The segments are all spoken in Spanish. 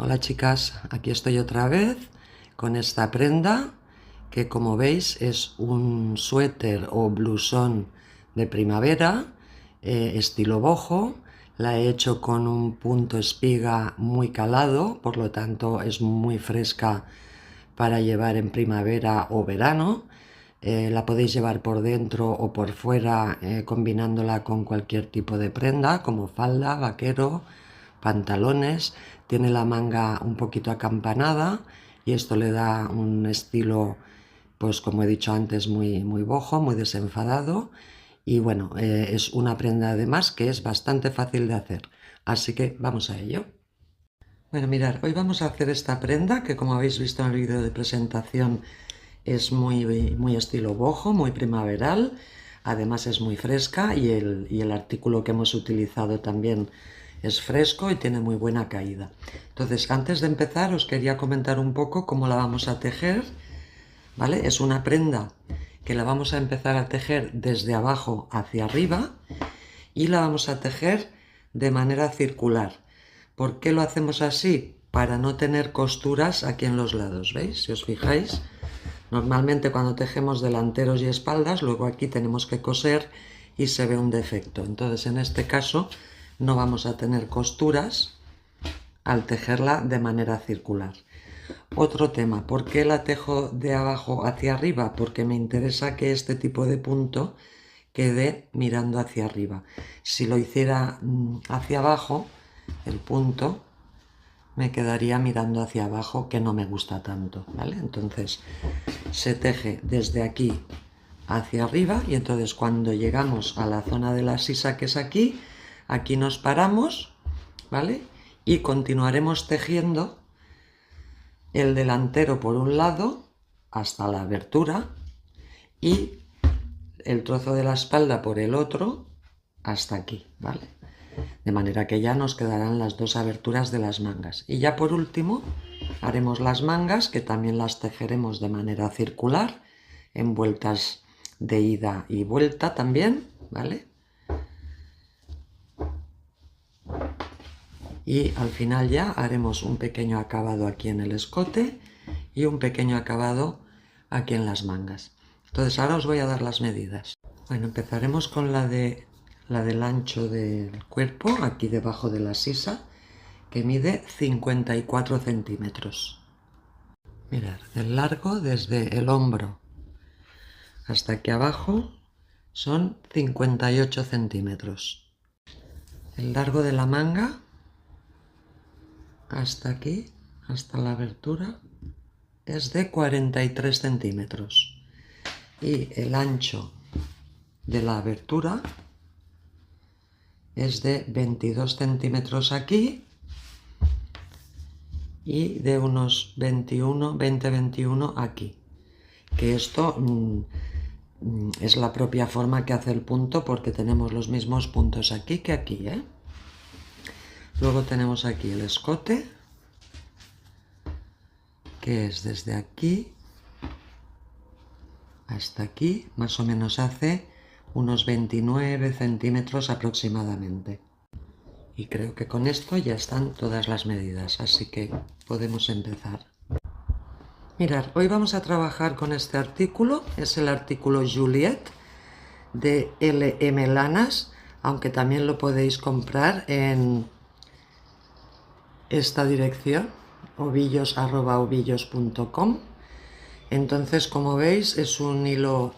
Hola chicas, aquí estoy otra vez con esta prenda que, como veis, es un suéter o blusón de primavera, estilo boho. La he hecho con un punto espiga muy calado, por lo tanto es muy fresca para llevar en primavera o verano. La podéis llevar por dentro o por fuera, combinándola con cualquier tipo de prenda, como falda, vaquero, pantalones. Tiene la manga un poquito acampanada y esto le da un estilo, pues como he dicho antes, muy boho, muy desenfadado. Y bueno, es una prenda además que es bastante fácil de hacer. Así que vamos a ello. Bueno, mirad, hoy vamos a hacer esta prenda que, como habéis visto en el vídeo de presentación, es muy estilo boho, muy primaveral. Además es muy fresca y el artículo que hemos utilizado también es fresco y tiene muy buena caída. Entonces, antes de empezar, os quería comentar un poco cómo la vamos a tejer, ¿vale? Es una prenda que la vamos a empezar a tejer desde abajo hacia arriba y la vamos a tejer de manera circular. ¿Por qué lo hacemos así? Para no tener costuras aquí en los lados, ¿veis? Si os fijáis, normalmente cuando tejemos delanteros y espaldas, luego aquí tenemos que coser y se ve un defecto. Entonces, en este caso, no vamos a tener costuras al tejerla de manera circular. Otro tema, ¿por qué la tejo de abajo hacia arriba? Porque me interesa que este tipo de punto quede mirando hacia arriba. Si lo hiciera hacia abajo, el punto me quedaría mirando hacia abajo, que no me gusta tanto, ¿vale? Entonces se teje desde aquí hacia arriba y entonces cuando llegamos a la zona de la sisa, que es aquí, aquí nos paramos, ¿vale? Y continuaremos tejiendo el delantero por un lado hasta la abertura y el trozo de la espalda por el otro hasta aquí, ¿vale? De manera que ya nos quedarán las dos aberturas de las mangas. Y ya por último haremos las mangas, que también las tejeremos de manera circular, en vueltas de ida y vuelta también, ¿vale? Y al final ya haremos un pequeño acabado aquí en el escote y un pequeño acabado aquí en las mangas. Entonces ahora os voy a dar las medidas. Bueno, empezaremos con la del ancho del cuerpo, aquí debajo de la sisa, que mide 54 centímetros. Mirad, el largo desde el hombro hasta aquí abajo son 58 centímetros. El largo de la manga hasta aquí, hasta la abertura, es de 43 centímetros. Y el ancho de la abertura es de 22 centímetros aquí y de unos 20-21 aquí. Que esto es la propia forma que hace el punto, porque tenemos los mismos puntos aquí que aquí, ¿eh? Luego tenemos aquí el escote, que es desde aquí hasta aquí, más o menos hace unos 29 centímetros aproximadamente. Y creo que con esto ya están todas las medidas, así que podemos empezar. Mirad, hoy vamos a trabajar con este artículo, es el artículo Juliet de LM Lanas, aunque también lo podéis comprar en esta dirección, ovillos@ovillos.com. Entonces, como veis, es un hilo,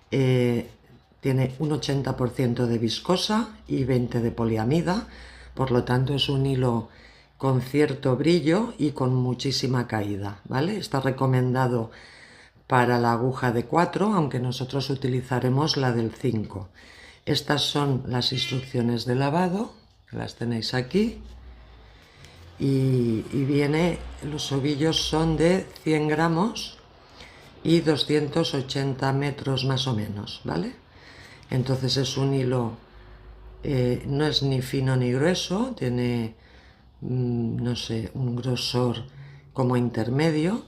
tiene un 80% de viscosa y 20% de poliamida, por lo tanto es un hilo con cierto brillo y con muchísima caída, ¿vale? Está recomendado para la aguja de 4, aunque nosotros utilizaremos la del 5. Estas son las instrucciones de lavado, las tenéis aquí. Y viene, los ovillos son de 100 gramos y 280 metros más o menos, ¿vale? Entonces es un hilo, no es ni fino ni grueso, tiene, no sé, un grosor como intermedio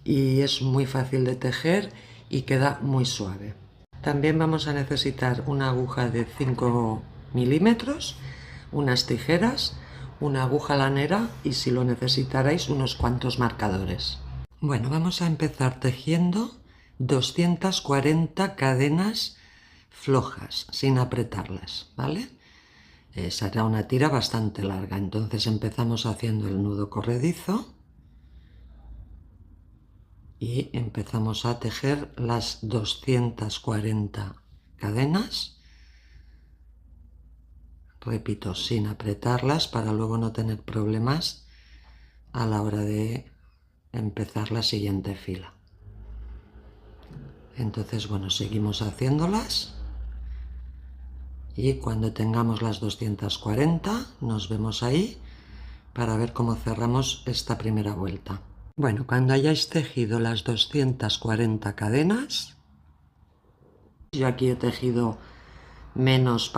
y es muy fácil de tejer y queda muy suave. También vamos a necesitar una aguja de 5 milímetros, unas tijeras, una aguja lanera y, si lo necesitarais, unos cuantos marcadores. Bueno, vamos a empezar tejiendo 240 cadenas flojas, sin apretarlas, ¿vale? Será una tira bastante larga, entonces empezamos haciendo el nudo corredizo y empezamos a tejer las 240 cadenas. Repito, sin apretarlas para luego no tener problemas a la hora de empezar la siguiente fila. Entonces, bueno, seguimos haciéndolas y cuando tengamos las 240 nos vemos ahí para ver cómo cerramos esta primera vuelta. Bueno, cuando hayáis tejido las 240 cadenas, yo aquí he tejido menos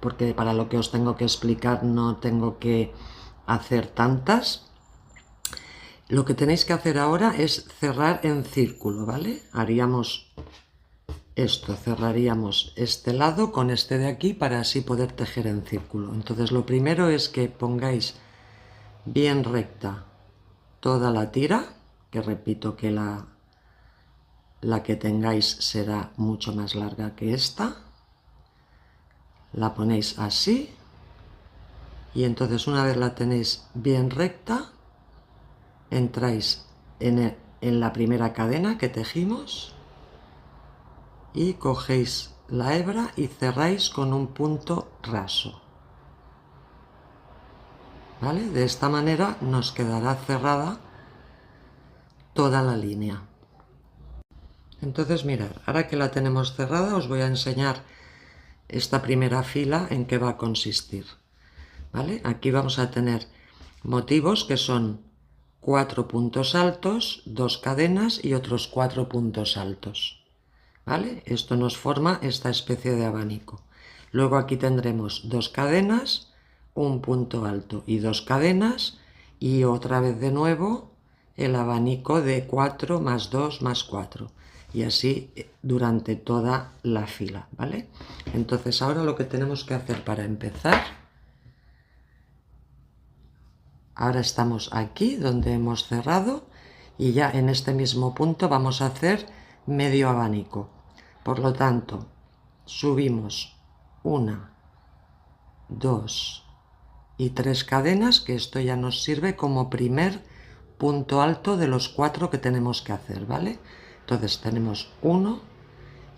porque para lo que os tengo que explicar no tengo que hacer tantas. Lo que tenéis que hacer ahora es cerrar en círculo, ¿vale? Haríamos esto, cerraríamos este lado con este de aquí para así poder tejer en círculo. Entonces lo primero es que pongáis bien recta toda la tira, que repito que la que tengáis será mucho más larga que esta. La ponéis así y entonces una vez la tenéis bien recta, entráis en la primera cadena que tejimos y cogéis la hebra y cerráis con un punto raso. ¿Vale? De esta manera nos quedará cerrada toda la línea. Entonces mirad, ahora que la tenemos cerrada os voy a enseñar esta primera fila en qué va a consistir. ¿Vale? Aquí vamos a tener motivos que son 4 puntos altos, 2 cadenas y otros 4 puntos altos. ¿Vale? Esto nos forma esta especie de abanico. Luego aquí tendremos 2 cadenas, un punto alto y 2 cadenas y otra vez de nuevo el abanico de 4 más 2 más 4 y así durante toda la fila, ¿vale? Entonces ahora lo que tenemos que hacer para empezar, ahora estamos aquí donde hemos cerrado y ya en este mismo punto vamos a hacer medio abanico. Por lo tanto, subimos 1, 2 y 3 cadenas, que esto ya nos sirve como primer punto alto de los 4 que tenemos que hacer, ¿vale? Entonces tenemos 1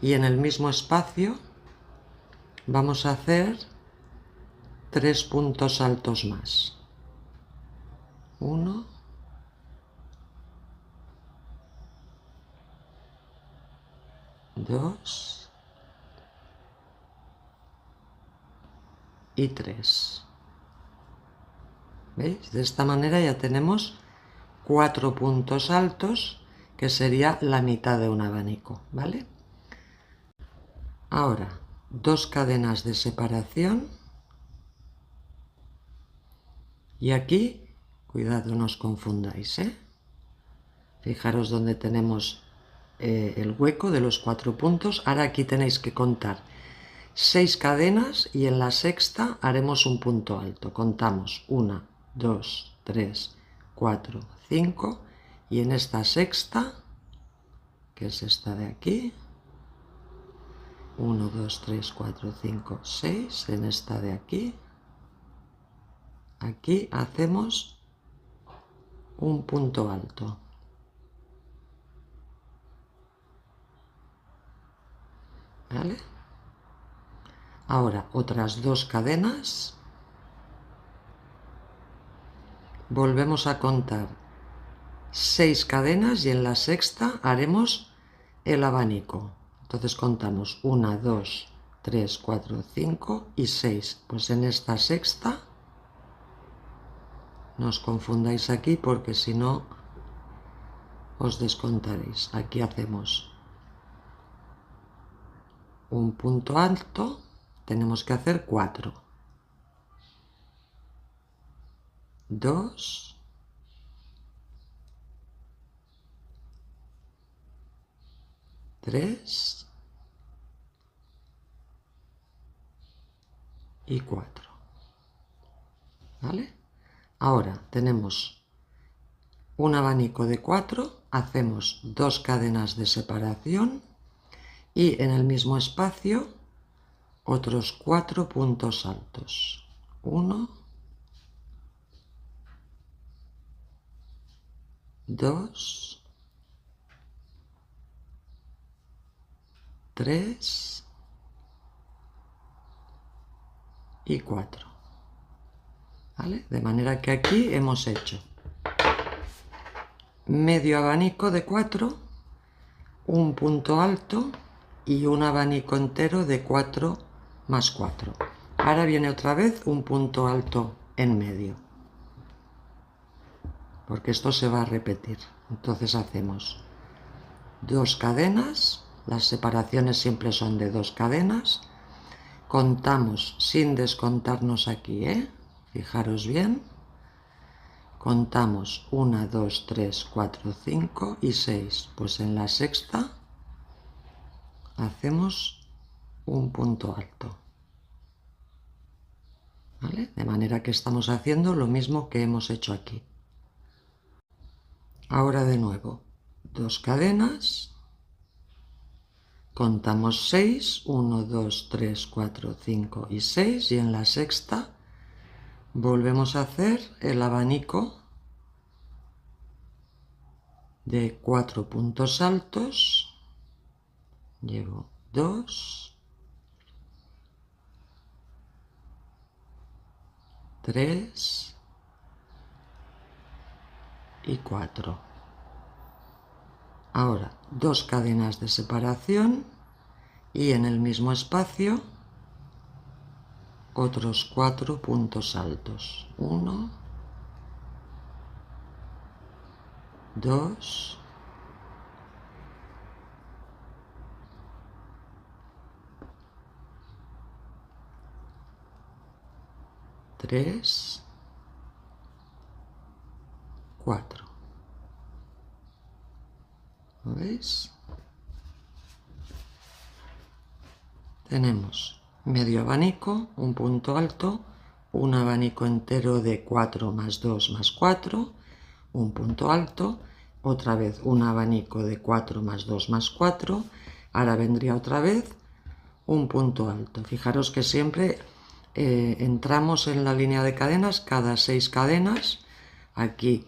y en el mismo espacio vamos a hacer 3 puntos altos más. 1, 2 y 3. ¿Veis? De esta manera ya tenemos 4 puntos altos, que sería la mitad de un abanico, ¿vale? Ahora, 2 cadenas de separación. Y aquí, cuidado, no os confundáis, ¿eh? Fijaros donde tenemos el hueco de los 4 puntos. Ahora aquí tenéis que contar 6 cadenas y en la sexta haremos un punto alto. Contamos 1, 2, 3, 4, 5 y en esta sexta, que es esta de aquí, 1, 2, 3, 4, 5, 6, en esta de aquí, aquí hacemos un punto alto. ¿Vale? Ahora otras 2 cadenas. Volvemos a contar 6 cadenas y en la sexta haremos el abanico. Entonces contamos 1, 2, 3, 4, 5 y 6. Pues en esta sexta, no os confundáis aquí porque si no os descontaréis. Aquí hacemos un punto alto, tenemos que hacer 4. 2, 3 y 4. ¿Vale? Ahora tenemos un abanico de 4, hacemos 2 cadenas de separación y en el mismo espacio otros 4 puntos altos. 1, 2, 3 y 4. ¿Vale? De manera que aquí hemos hecho medio abanico de 4, un punto alto y un abanico entero de 4 más 4. Ahora viene otra vez un punto alto en medio, porque esto se va a repetir. Entonces hacemos 2 cadenas, las separaciones siempre son de 2 cadenas, contamos sin descontarnos aquí, fijaros bien, contamos 1, 2, 3, 4, 5 y 6, pues en la sexta hacemos un punto alto, ¿vale? De manera que estamos haciendo lo mismo que hemos hecho aquí. Ahora de nuevo, 2 cadenas, contamos 6, 1, 2, 3, 4, 5 y 6 y en la sexta volvemos a hacer el abanico de 4 puntos altos, llevo 2, 3 y 4. Ahora 2 cadenas de separación y en el mismo espacio otros 4 puntos altos. 1, 2, 3, 4. ¿Lo veis? Tenemos medio abanico, un punto alto, un abanico entero de 4 más 2 más 4, un punto alto, otra vez un abanico de 4 más 2 más 4, ahora vendría otra vez un punto alto. Fijaros que siempre entramos en la línea de cadenas cada 6 cadenas. Aquí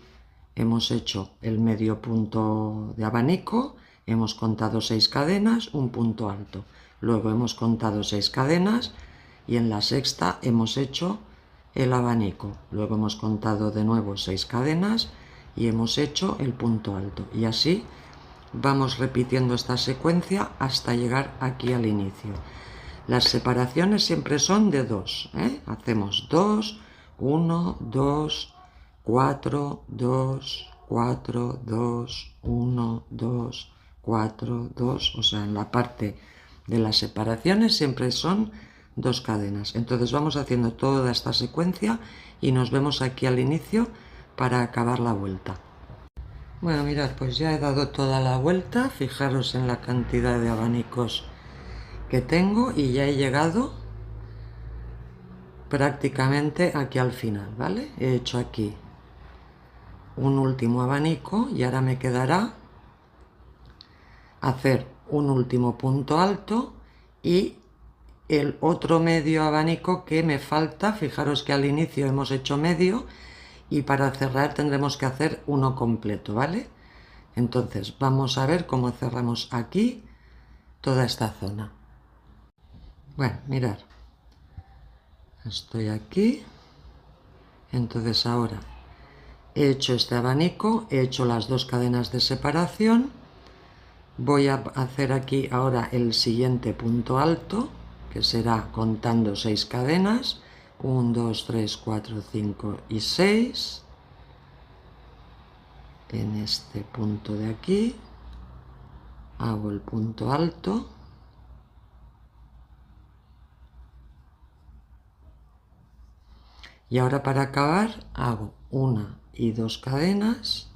hemos hecho el medio punto de abanico, hemos contado 6 cadenas, un punto alto. Luego hemos contado 6 cadenas y en la sexta hemos hecho el abanico. Luego hemos contado de nuevo 6 cadenas y hemos hecho el punto alto. Y así vamos repitiendo esta secuencia hasta llegar aquí al inicio. Las separaciones siempre son de 2. Hacemos 2, 1, 2, 4, 2, 4, 2, 1, 2, 4, 2. O sea, en la parte de las separaciones siempre son 2 cadenas. Entonces vamos haciendo toda esta secuencia y nos vemos aquí al inicio para acabar la vuelta. Bueno, mirad, pues ya he dado toda la vuelta. Fijaros en la cantidad de abanicos que tengo y ya he llegado prácticamente aquí al final, ¿vale? He hecho aquí un último abanico y ahora me quedará hacer un último punto alto y el otro medio abanico que me falta. Fijaros que al inicio hemos hecho medio y para cerrar tendremos que hacer uno completo, ¿vale? Entonces vamos a ver cómo cerramos aquí toda esta zona. Bueno, mirad, estoy aquí, entonces ahora he hecho este abanico, he hecho las 2 cadenas de separación, voy a hacer aquí ahora el siguiente punto alto, que será contando 6 cadenas, 1, 2, 3, 4, 5 y 6, en este punto de aquí, hago el punto alto, y ahora para acabar hago 1 y 2 cadenas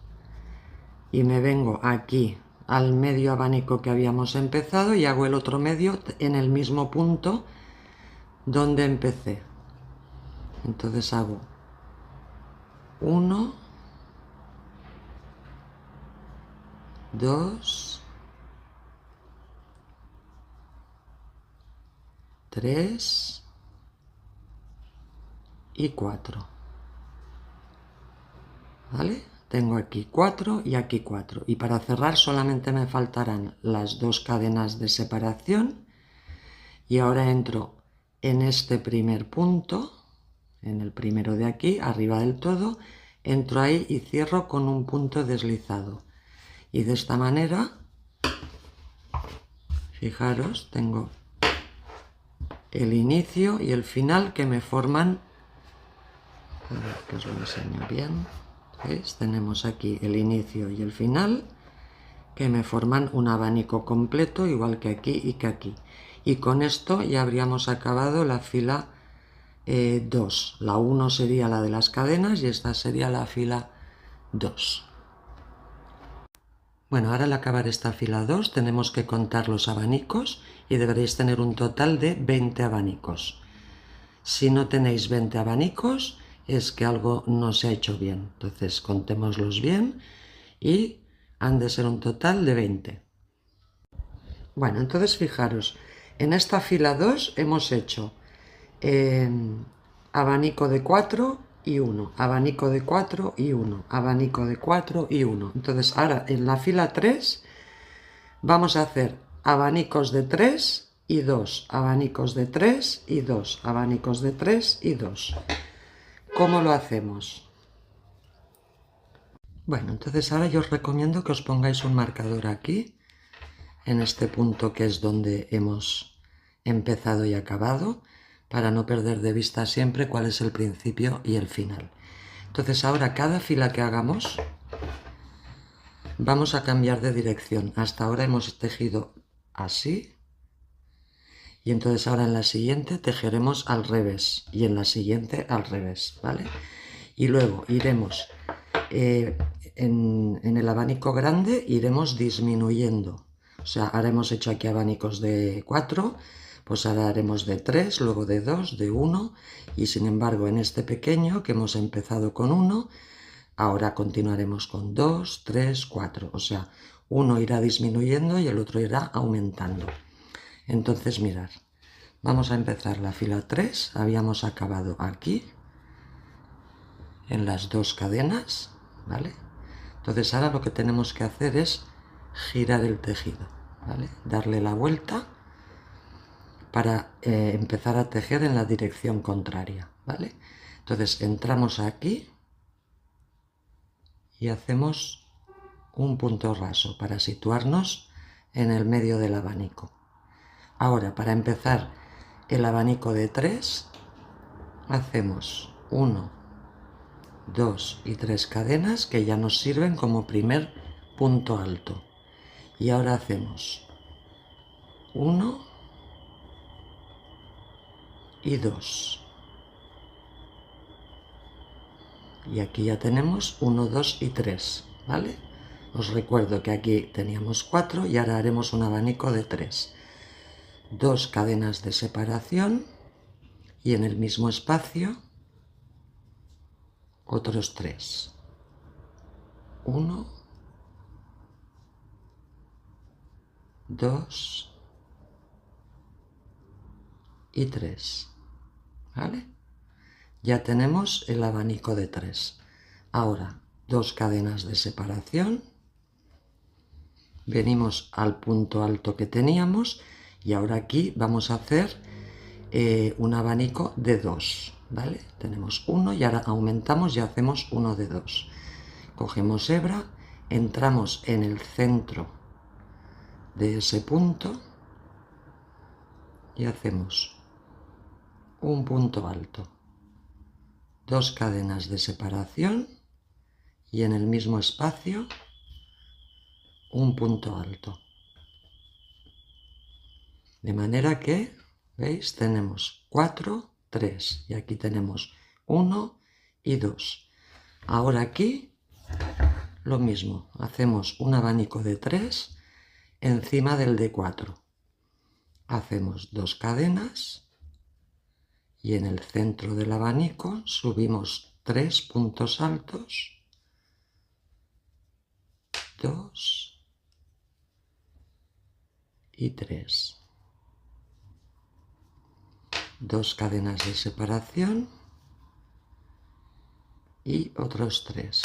y me vengo aquí al medio abanico que habíamos empezado y hago el otro medio en el mismo punto donde empecé. Entonces hago 1, 2, 3 y 4. ¿Vale? Tengo aquí 4 y aquí 4. Y para cerrar solamente me faltarán las 2 cadenas de separación. Y ahora entro en este primer punto, en el primero de aquí, arriba del todo, entro ahí y cierro con un punto deslizado. Y de esta manera, fijaros, tengo el inicio y el final que me forman, a ver que os lo enseño bien, ¿veis? Tenemos aquí el inicio y el final que me forman un abanico completo, igual que aquí y que aquí. Y con esto ya habríamos acabado la fila 2. La 1 sería la de las cadenas y esta sería la fila 2. Bueno, ahora al acabar esta fila 2 tenemos que contar los abanicos y deberéis tener un total de 20 abanicos. Si no tenéis 20 abanicos es que algo no se ha hecho bien. Entonces contémoslos bien y han de ser un total de 20. Bueno, entonces fijaros, en esta fila 2 hemos hecho abanico de 4 y 1, abanico de 4 y 1, abanico de 4 y 1. Entonces ahora en la fila 3 vamos a hacer abanicos de 3 y 2, abanicos de 3 y 2, abanicos de 3 y 2. ¿Cómo lo hacemos? Bueno, entonces ahora yo os recomiendo que os pongáis un marcador aquí, en este punto que es donde hemos empezado y acabado, para no perder de vista siempre cuál es el principio y el final. Entonces ahora cada fila que hagamos vamos a cambiar de dirección. Hasta ahora hemos tejido así y entonces ahora en la siguiente tejeremos al revés y en la siguiente al revés, ¿vale? Y luego iremos en el abanico grande iremos disminuyendo. O sea, ahora hemos hecho aquí abanicos de 4, pues ahora haremos de 3, luego de 2, de 1 y sin embargo en este pequeño que hemos empezado con 1, ahora continuaremos con 2, 3, 4. O sea, uno irá disminuyendo y el otro irá aumentando. Entonces mirad, vamos a empezar la fila 3, habíamos acabado aquí en las 2 cadenas, ¿vale? Entonces ahora lo que tenemos que hacer es girar el tejido, ¿vale? Darle la vuelta para empezar a tejer en la dirección contraria, ¿vale? Entonces entramos aquí y hacemos un punto raso para situarnos en el medio del abanico. Ahora, para empezar el abanico de 3, hacemos 1, 2 y 3 cadenas que ya nos sirven como primer punto alto. Y ahora hacemos 1 y 2. Y aquí ya tenemos 1, 2 y 3, ¿vale? Os recuerdo que aquí teníamos 4 y ahora haremos un abanico de 3. 2 cadenas de separación y en el mismo espacio otros 3. 1, 2 y 3, ¿vale? Ya tenemos el abanico de 3. Ahora 2 cadenas de separación, venimos al punto alto que teníamos y ahora aquí vamos a hacer un abanico de 2, ¿vale? Tenemos 1 y ahora aumentamos y hacemos uno de 2. Cogemos hebra, entramos en el centro de ese punto y hacemos un punto alto, 2 cadenas de separación y en el mismo espacio un punto alto. De manera que, ¿veis? Tenemos 4, 3 y aquí tenemos 1 y 2. Ahora aquí lo mismo, hacemos un abanico de 3 encima del de 4. Hacemos 2 cadenas y en el centro del abanico subimos 3 puntos altos, 2 y 3. 2 cadenas de separación y otros 3.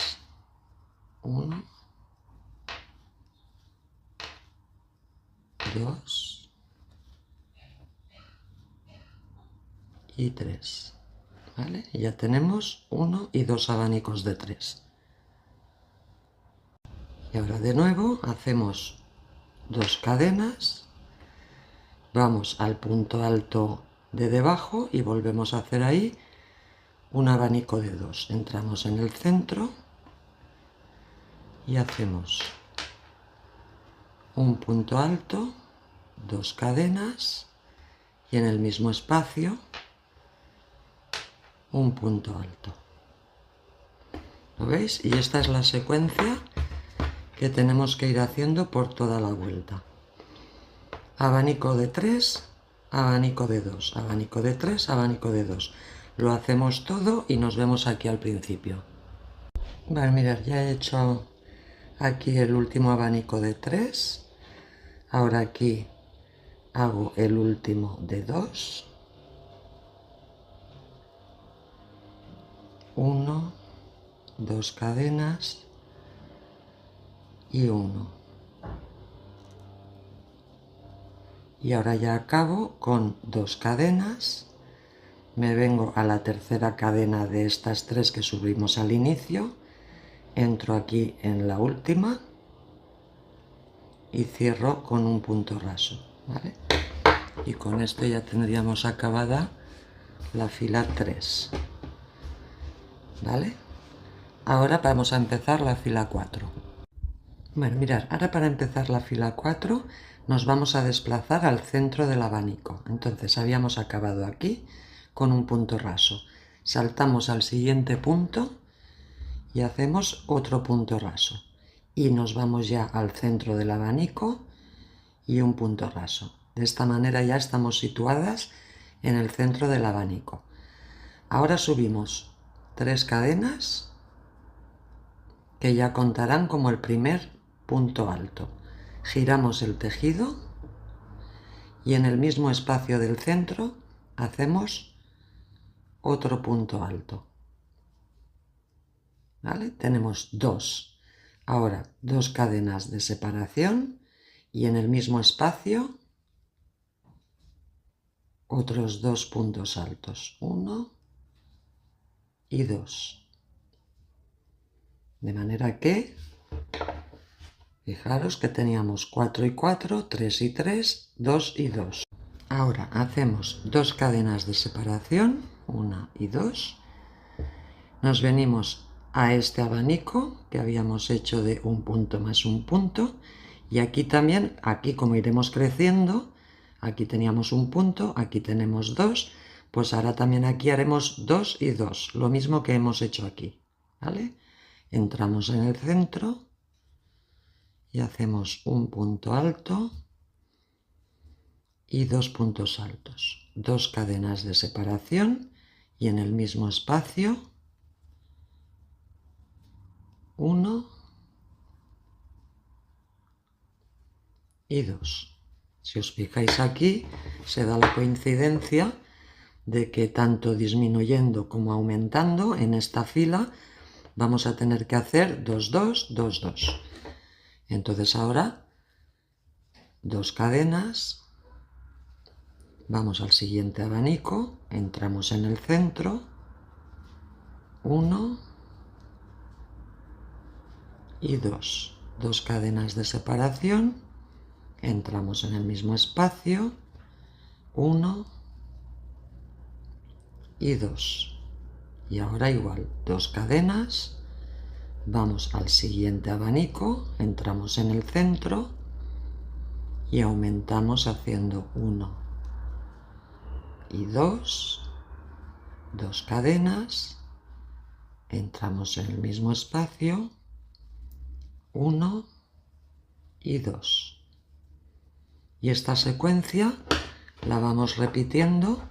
1, 2 y 3. ¿Vale? Y ya tenemos 1 y 2 abanicos de 3. Y ahora de nuevo hacemos 2 cadenas, vamos al punto alto de debajo y volvemos a hacer ahí un abanico de 2. Entramos en el centro y hacemos un punto alto, 2 cadenas y en el mismo espacio un punto alto. ¿Lo veis? Y esta es la secuencia que tenemos que ir haciendo por toda la vuelta. Abanico de 3, abanico de 2, abanico de 3, abanico de 2. Lo hacemos todo y nos vemos aquí al principio. Vale, mirad, ya he hecho aquí el último abanico de 3. Ahora aquí hago el último de 2. 1, 2 cadenas y 1. Y ahora ya acabo con 2 cadenas. Me vengo a la tercera cadena de estas 3 que subimos al inicio. Entro aquí en la última y cierro con un punto raso, ¿vale? Y con esto ya tendríamos acabada la fila 3, ¿vale? Ahora vamos a empezar la fila 4. Bueno, mirad, ahora para empezar la fila 4 nos vamos a desplazar al centro del abanico. Entonces habíamos acabado aquí con un punto raso. Saltamos al siguiente punto y hacemos otro punto raso. Y nos vamos ya al centro del abanico y un punto raso. De esta manera ya estamos situadas en el centro del abanico. Ahora subimos 3 cadenas que ya contarán como el primer punto alto. Giramos el tejido y en el mismo espacio del centro hacemos otro punto alto. ¿Vale? Tenemos 2. Ahora 2 cadenas de separación y en el mismo espacio otros 2 puntos altos. 1 y 2. De manera que, fijaros que teníamos 4 y 4, 3 y 3, 2 y 2. Ahora hacemos 2 cadenas de separación, 1 y 2. Nos venimos a este abanico que habíamos hecho de un punto más un punto. Y aquí también, aquí como iremos creciendo, aquí teníamos un punto, aquí tenemos 2. Pues ahora también aquí haremos 2 y 2, lo mismo que hemos hecho aquí, ¿vale? Entramos en el centro y hacemos un punto alto y 2 puntos altos, 2 cadenas de separación y en el mismo espacio 1 y 2. Si os fijáis aquí, se da la coincidencia de que tanto disminuyendo como aumentando en esta fila vamos a tener que hacer 2, 2, 2, 2. Entonces ahora 2 cadenas, vamos al siguiente abanico, entramos en el centro, 1 y 2. 2 cadenas de separación, entramos en el mismo espacio, 1 y 2. Y ahora igual, 2 cadenas, vamos al siguiente abanico, entramos en el centro y aumentamos haciendo 1 y 2, 2 cadenas, entramos en el mismo espacio, 1 y 2. Y esta secuencia la vamos repitiendo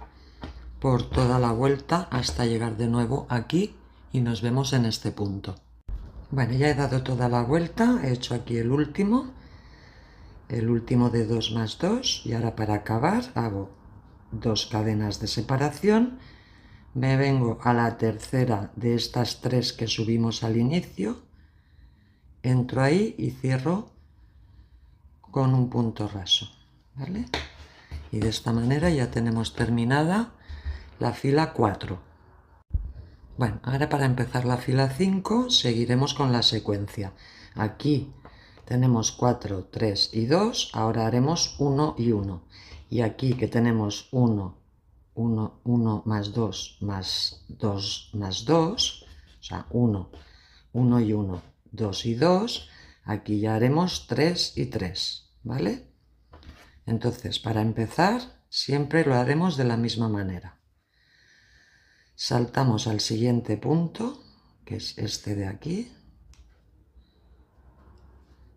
por toda la vuelta hasta llegar de nuevo aquí y nos vemos en este punto. Bueno, ya he dado toda la vuelta, he hecho aquí el último de 2 más 2 y ahora para acabar hago 2 cadenas de separación, me vengo a la tercera de estas 3 que subimos al inicio, entro ahí y cierro con un punto raso, ¿vale? Y de esta manera ya tenemos terminada la fila 4. Bueno, ahora para empezar la fila 5 seguiremos con la secuencia. Aquí tenemos 4, 3 y 2, ahora haremos 1 y 1. Y aquí que tenemos 1, 1, 1 más 2 más 2 más 2, o sea, 1, 1 y 1, 2 y 2, aquí ya haremos 3 y 3, ¿vale? Entonces, para empezar, siempre lo haremos de la misma manera. Saltamos al siguiente punto, que es este de aquí.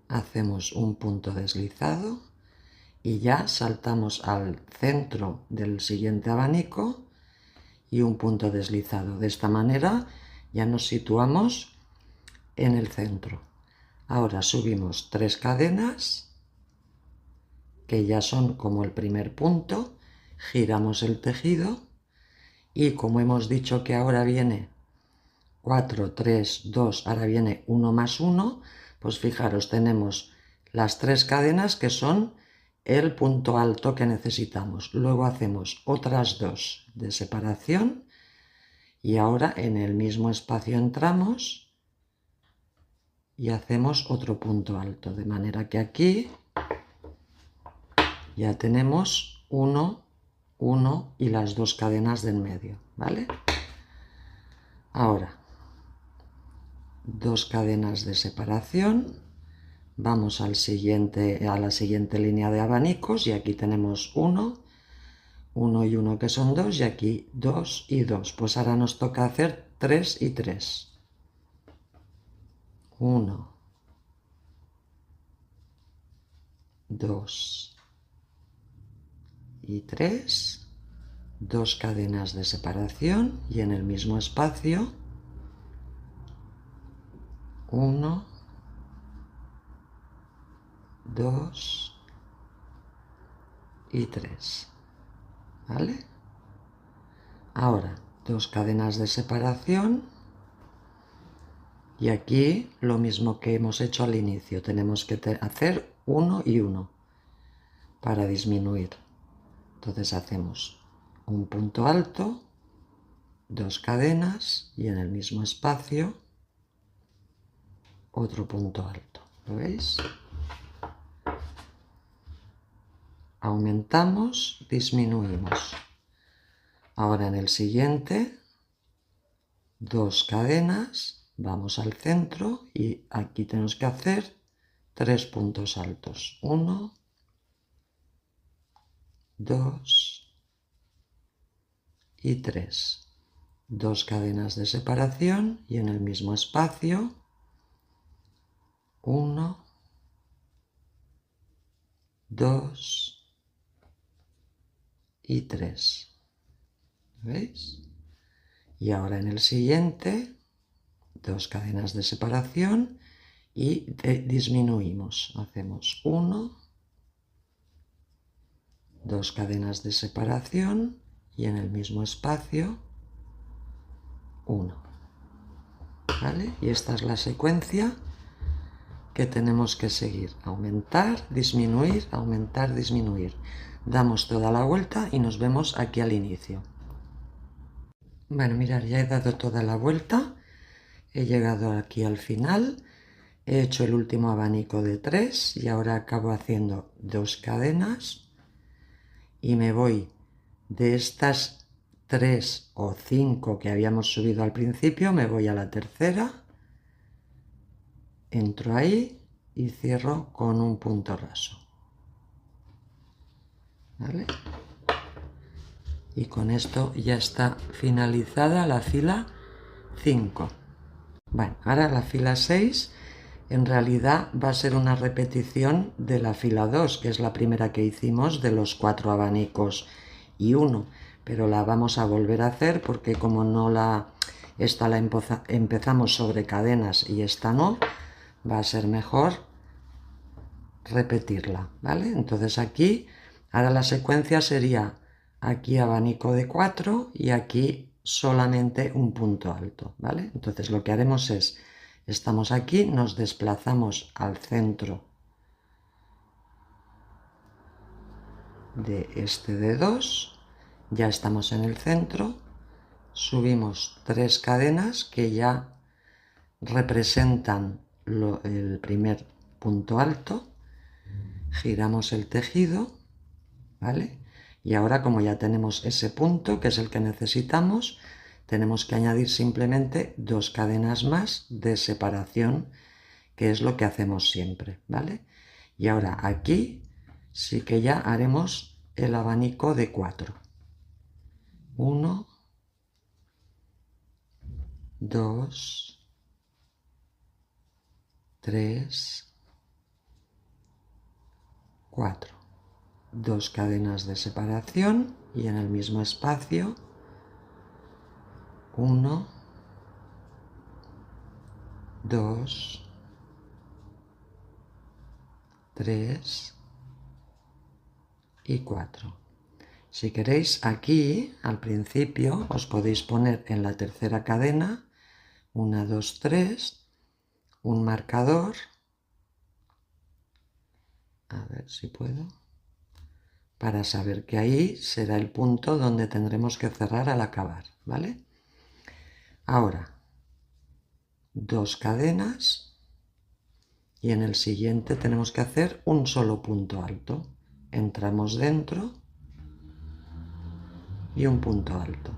Hacemos un punto deslizado y ya saltamos al centro del siguiente abanico y un punto deslizado. De esta manera ya nos situamos en el centro. Ahora subimos 3 cadenas, que ya son como el primer punto, giramos el tejido y como hemos dicho que ahora viene 4, 3, 2, ahora viene 1 más 1, pues fijaros, tenemos las 3 cadenas que son el punto alto que necesitamos. Luego hacemos otras 2 de separación y ahora en el mismo espacio entramos y hacemos otro punto alto, de manera que aquí ya tenemos 1, 1 y las 2 cadenas del medio, ¿vale? Ahora, 2 cadenas de separación, vamos a la siguiente línea de abanicos y aquí tenemos 1, 1 y 1 que son 2 y aquí 2 y 2. Pues ahora nos toca hacer 3 y 3. 1, 2 y 3, 2 cadenas de separación y en el mismo espacio 1, 2 y 3, ¿vale? Ahora 2 cadenas de separación y aquí lo mismo que hemos hecho al inicio, tenemos que hacer 1 y 1 para disminuir. Entonces hacemos un punto alto, 2 cadenas y en el mismo espacio otro punto alto. ¿Lo veis? Aumentamos, disminuimos. Ahora en el siguiente, 2 cadenas, vamos al centro y aquí tenemos que hacer 3 puntos altos. 1, 2 y 3. 2 cadenas de separación y en el mismo espacio 1, 2 y 3. ¿Veis? Y ahora en el siguiente 2 cadenas de separación y disminuimos. Hacemos 1, 2 cadenas de separación y en el mismo espacio 1. ¿Vale? Y esta es la secuencia que tenemos que seguir. Aumentar, disminuir, aumentar, disminuir. Damos toda la vuelta y nos vemos aquí al inicio. Bueno, mirad, ya he dado toda la vuelta. He llegado aquí al final. He hecho el último abanico de 3 y ahora acabo haciendo 2 cadenas y me voy de estas 3 o 5 que habíamos subido al principio, me voy a la tercera, entro ahí y cierro con un punto raso, ¿vale? Y con esto ya está finalizada la fila 5. Bueno, ahora la fila 6 en realidad va a ser una repetición de la fila 2, que es la primera que hicimos de los 4 abanicos y 1, pero la vamos a volver a hacer porque como no la esta la empezamos sobre cadenas y esta no, va a ser mejor repetirla, ¿vale? Entonces aquí, ahora la secuencia sería aquí abanico de 4 y aquí solamente un punto alto, ¿vale? Entonces lo que haremos es, estamos aquí, nos desplazamos al centro de este de 2, ya estamos en el centro, subimos 3 cadenas que ya representan el primer punto alto, giramos el tejido, ¿vale? Y ahora, como ya tenemos ese punto, que es el que necesitamos, tenemos que añadir simplemente 2 cadenas más de separación, que es lo que hacemos siempre, ¿vale? Y ahora aquí sí que ya haremos el abanico de 4. 1, 2, 3, 4. 2 cadenas de separación y en el mismo espacio 1, 2, 3 y 4. Si queréis, aquí al principio os podéis poner en la tercera cadena 1, 2, 3, un marcador, a ver si puedo, para saber que ahí será el punto donde tendremos que cerrar al acabar, ¿vale? Ahora, 2 cadenas y en el siguiente tenemos que hacer un solo punto alto. Entramos dentro y un punto alto.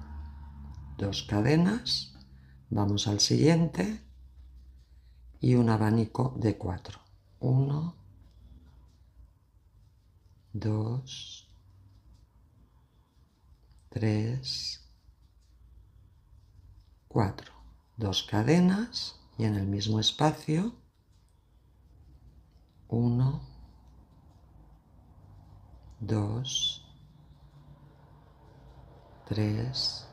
2 cadenas, vamos al siguiente y un abanico de 4. 1, 2, 3, 4. 2 cadenas y en el mismo espacio 1, 2, 3,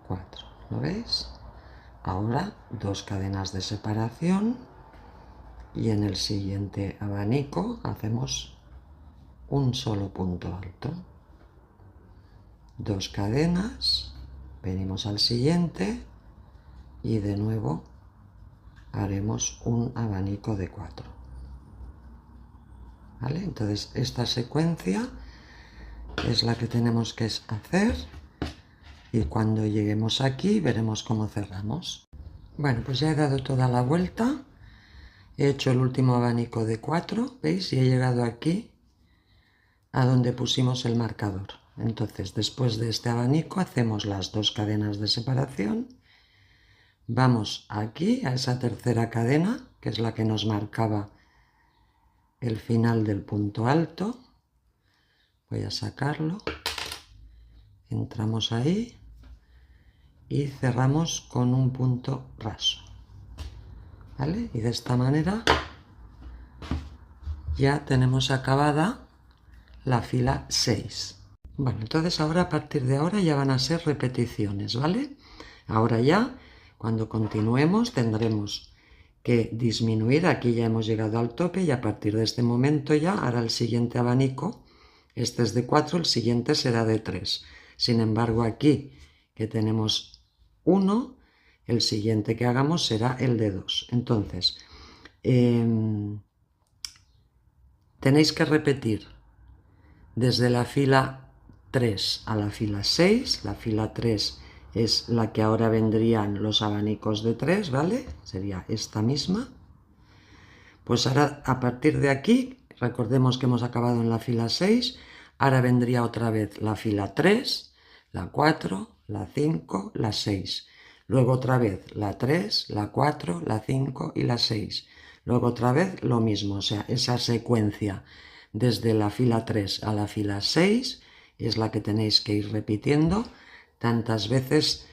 4. ¿Lo veis? Ahora 2 cadenas de separación y en el siguiente abanico hacemos un solo punto alto. 2 cadenas, venimos al siguiente y de nuevo haremos un abanico de 4. ¿Vale? Entonces esta secuencia es la que tenemos que hacer y cuando lleguemos aquí veremos cómo cerramos. Bueno, pues ya he dado toda la vuelta, he hecho el último abanico de 4, ¿veis? Y he llegado aquí a donde pusimos el marcador. Entonces, después de este abanico hacemos las 2 cadenas de separación, vamos aquí a esa tercera cadena, que es la que nos marcaba el final del punto alto. Voy a sacarlo, entramos ahí y cerramos con un punto raso, ¿vale? Y de esta manera ya tenemos acabada la fila 6. Bueno, entonces ahora, a partir de ahora, ya van a ser repeticiones, ¿vale? Ahora ya, cuando continuemos, tendremos que disminuir. Aquí ya hemos llegado al tope y a partir de este momento ya hará el siguiente abanico. Este es de 4, el siguiente será de 3. Sin embargo, aquí que tenemos 1, el siguiente que hagamos será el de 2. Entonces, tenéis que repetir desde la fila 3 a la fila 6, la fila 3 es la que ahora vendrían los abanicos de 3, ¿vale? Sería esta misma. Pues ahora, a partir de aquí, recordemos que hemos acabado en la fila 6, ahora vendría otra vez la fila 3, la 4, la 5, la 6. Luego otra vez la 3, la 4, la 5 y la 6. Luego otra vez lo mismo, o sea, esa secuencia desde la fila 3 a la fila 6 es la que tenéis que ir repitiendo tantas veces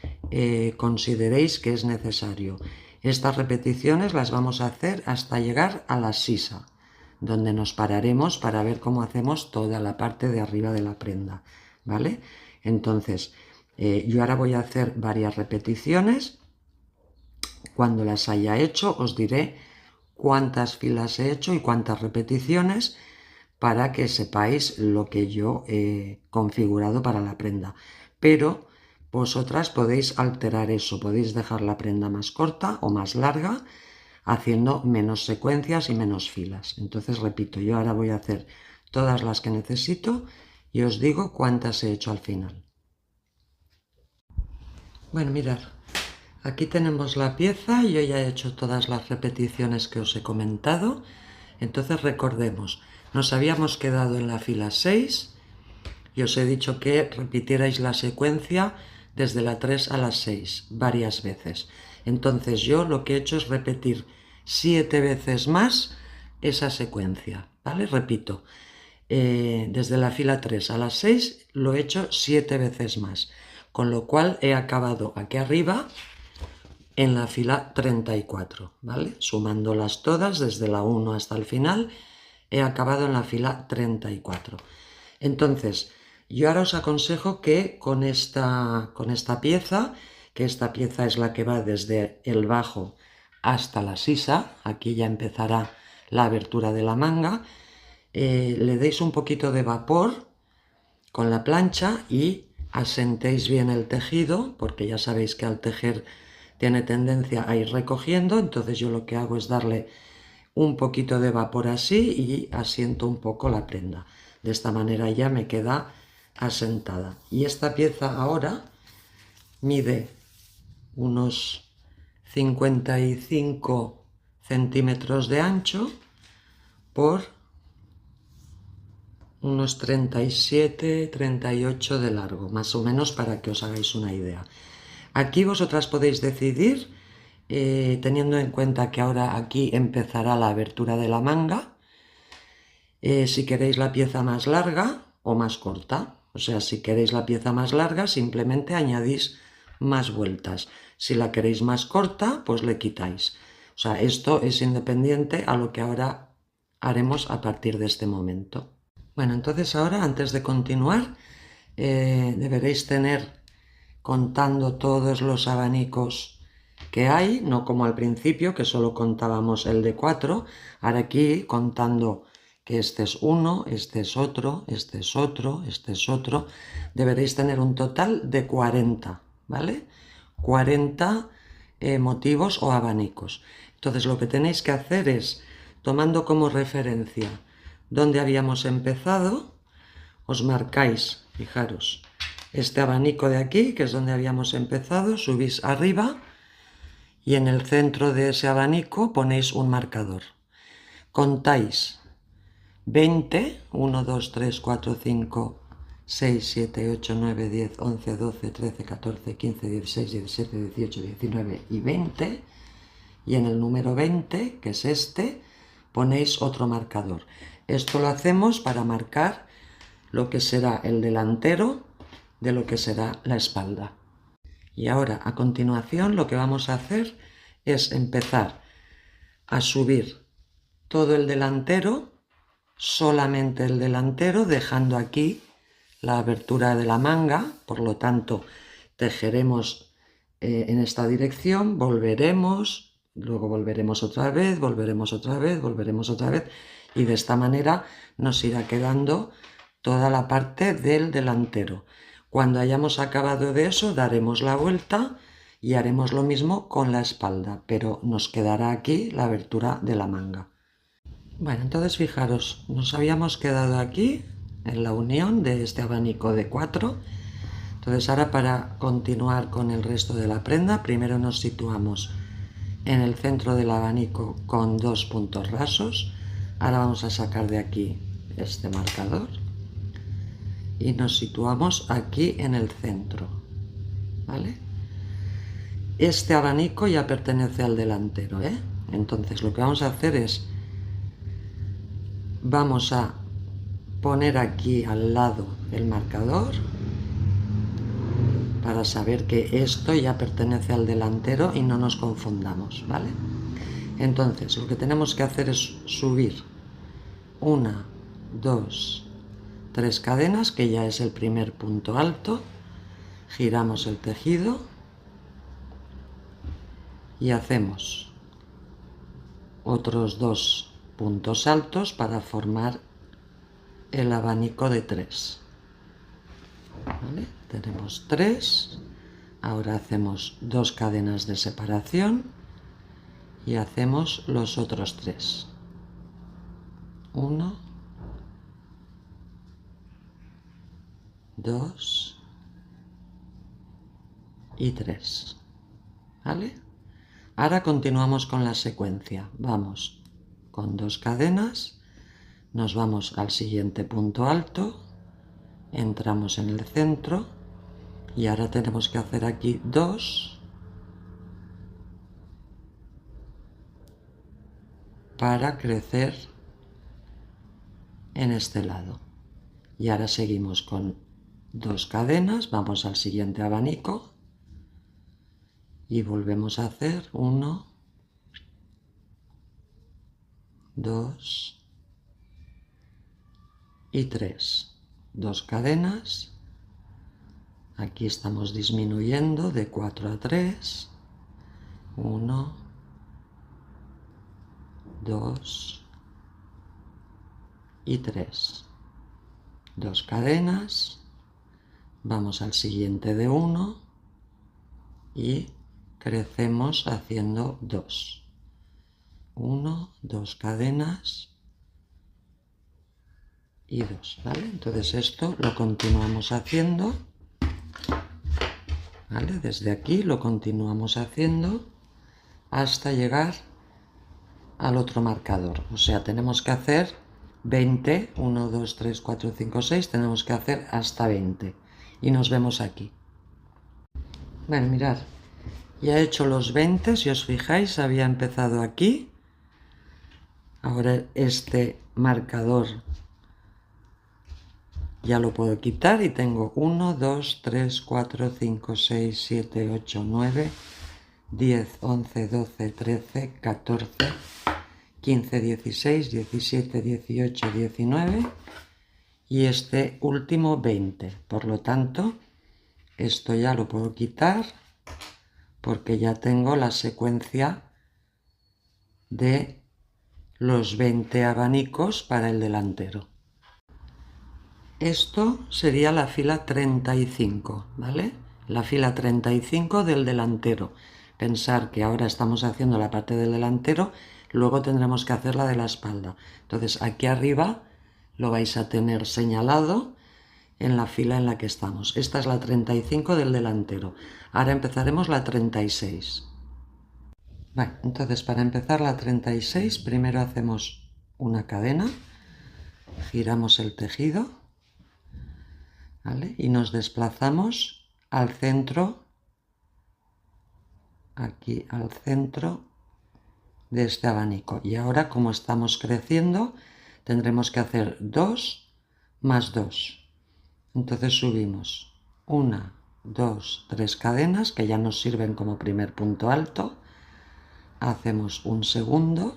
consideréis que es necesario. Estas repeticiones las vamos a hacer hasta llegar a la sisa, donde nos pararemos para ver cómo hacemos toda la parte de arriba de la prenda, ¿vale? Entonces, Yo ahora voy a hacer varias repeticiones. Cuando las haya hecho os diré cuántas filas he hecho y cuántas repeticiones para que sepáis lo que yo he configurado para la prenda. Pero vosotras podéis alterar eso, podéis dejar la prenda más corta o más larga, haciendo menos secuencias y menos filas. Entonces repito, yo ahora voy a hacer todas las que necesito y os digo cuántas he hecho al final. Bueno, mirad, aquí tenemos la pieza, yo ya he hecho todas las repeticiones que os he comentado. Entonces recordemos, nos habíamos quedado en la fila 6 y os he dicho que repitierais la secuencia desde la 3 a la 6 varias veces. Entonces yo lo que he hecho es repetir 7 veces más esa secuencia, ¿vale? Repito, desde la fila 3 a la 6 lo he hecho 7 veces más, con lo cual he acabado aquí arriba en la fila 34, ¿vale? Sumándolas todas desde la 1 hasta el final, he acabado en la fila 34. Entonces, yo ahora os aconsejo que con esta pieza, que esta pieza es la que va desde el bajo hasta la sisa, aquí ya empezará la abertura de la manga, le deis un poquito de vapor con la plancha y asentéis bien el tejido, porque ya sabéis que al tejer tiene tendencia a ir recogiendo, entonces yo lo que hago es darle un poquito de vapor así y asiento un poco la prenda. De esta manera ya me queda asentada. Y esta pieza ahora mide unos 55 centímetros de ancho por unos 37-38 de largo, más o menos, para que os hagáis una idea. Aquí vosotras podéis decidir, teniendo en cuenta que ahora aquí empezará la abertura de la manga, si queréis la pieza más larga o más corta. O sea, si queréis la pieza más larga, simplemente añadís más vueltas. Si la queréis más corta, pues le quitáis. O sea, esto es independiente a lo que ahora haremos a partir de este momento. Bueno, entonces ahora, antes de continuar, deberéis tener contando todos los abanicos que hay, no como al principio, que solo contábamos el de 4, ahora aquí contando que este es uno, este es otro, este es otro, este es otro, deberéis tener un total de 40, ¿vale? 40 motivos o abanicos. Entonces lo que tenéis que hacer es, tomando como referencia donde habíamos empezado, os marcáis, fijaros, este abanico de aquí, que es donde habíamos empezado, subís arriba y en el centro de ese abanico ponéis un marcador. Contáis 20, 1, 2, 3, 4, 5, 6, 7, 8, 9, 10, 11, 12, 13, 14, 15, 16, 17, 18, 19 y 20. Y en el número 20, que es este, ponéis otro marcador. Esto lo hacemos para marcar lo que será el delantero de lo que será la espalda. Y ahora, a continuación, lo que vamos a hacer es empezar a subir todo el delantero, solamente el delantero, dejando aquí la abertura de la manga, por lo tanto, tejeremos en esta dirección, volveremos, luego volveremos otra vez, volveremos otra vez, volveremos otra vez, y de esta manera nos irá quedando toda la parte del delantero. Cuando hayamos acabado de eso, daremos la vuelta y haremos lo mismo con la espalda, pero nos quedará aquí la abertura de la manga. Bueno, entonces fijaros, nos habíamos quedado aquí en la unión de este abanico de 4. Entonces ahora, para continuar con el resto de la prenda, primero nos situamos en el centro del abanico con 2 puntos rasos. Ahora vamos a sacar de aquí este marcador y nos situamos aquí en el centro, ¿vale? Este abanico ya pertenece al delantero, ¿eh? Entonces lo que vamos a hacer es, vamos a poner aquí al lado el marcador para saber que esto ya pertenece al delantero y no nos confundamos, ¿vale? Entonces lo que tenemos que hacer es subir 1, 2, 3 cadenas, que ya es el primer punto alto, giramos el tejido y hacemos otros 2 puntos altos para formar el abanico de 3. ¿Vale? Tenemos 3. Ahora hacemos 2 cadenas de separación y hacemos los otros 3. 1, 2 y 3. ¿Vale? Ahora continuamos con la secuencia. Vamos con 2 cadenas, nos vamos al siguiente punto alto, entramos en el centro y ahora tenemos que hacer aquí 2 para crecer en este lado. Y ahora seguimos con 2 cadenas, vamos al siguiente abanico y volvemos a hacer 1, 2 y 3. 2 cadenas. Aquí estamos disminuyendo de 4 a 3. 1, 2 y 3. 2 cadenas. Vamos al siguiente de 1 y crecemos haciendo 2. 1, 2 cadenas y 2, ¿vale? Entonces esto lo continuamos haciendo, ¿vale? Desde aquí lo continuamos haciendo hasta llegar al otro marcador. O sea, tenemos que hacer 20, 1, 2, 3, 4, 5, 6, tenemos que hacer hasta 20. Y nos vemos aquí. Bueno, mirad, ya he hecho los 20, si os fijáis, había empezado aquí. Ahora este marcador ya lo puedo quitar y tengo 1, 2, 3, 4, 5, 6, 7, 8, 9, 10, 11, 12, 13, 14, 15, 16, 17, 18, 19 y este último 20. Por lo tanto, esto ya lo puedo quitar porque ya tengo la secuencia de los 20 abanicos para el delantero. Esto sería la fila 35, ¿vale? La fila 35 del delantero. Pensar que ahora estamos haciendo la parte del delantero, luego tendremos que hacer la de la espalda. Entonces aquí arriba lo vais a tener señalado en la fila en la que estamos. Esta es la 35 del delantero. Ahora empezaremos la 36. Vale, entonces para empezar la 36 primero hacemos una cadena, giramos el tejido, ¿vale? Y nos desplazamos al centro, aquí al centro de este abanico. Y ahora, como estamos creciendo, tendremos que hacer 2 más 2. Entonces subimos 1, 2, 3 cadenas que ya nos sirven como primer punto alto. Hacemos un segundo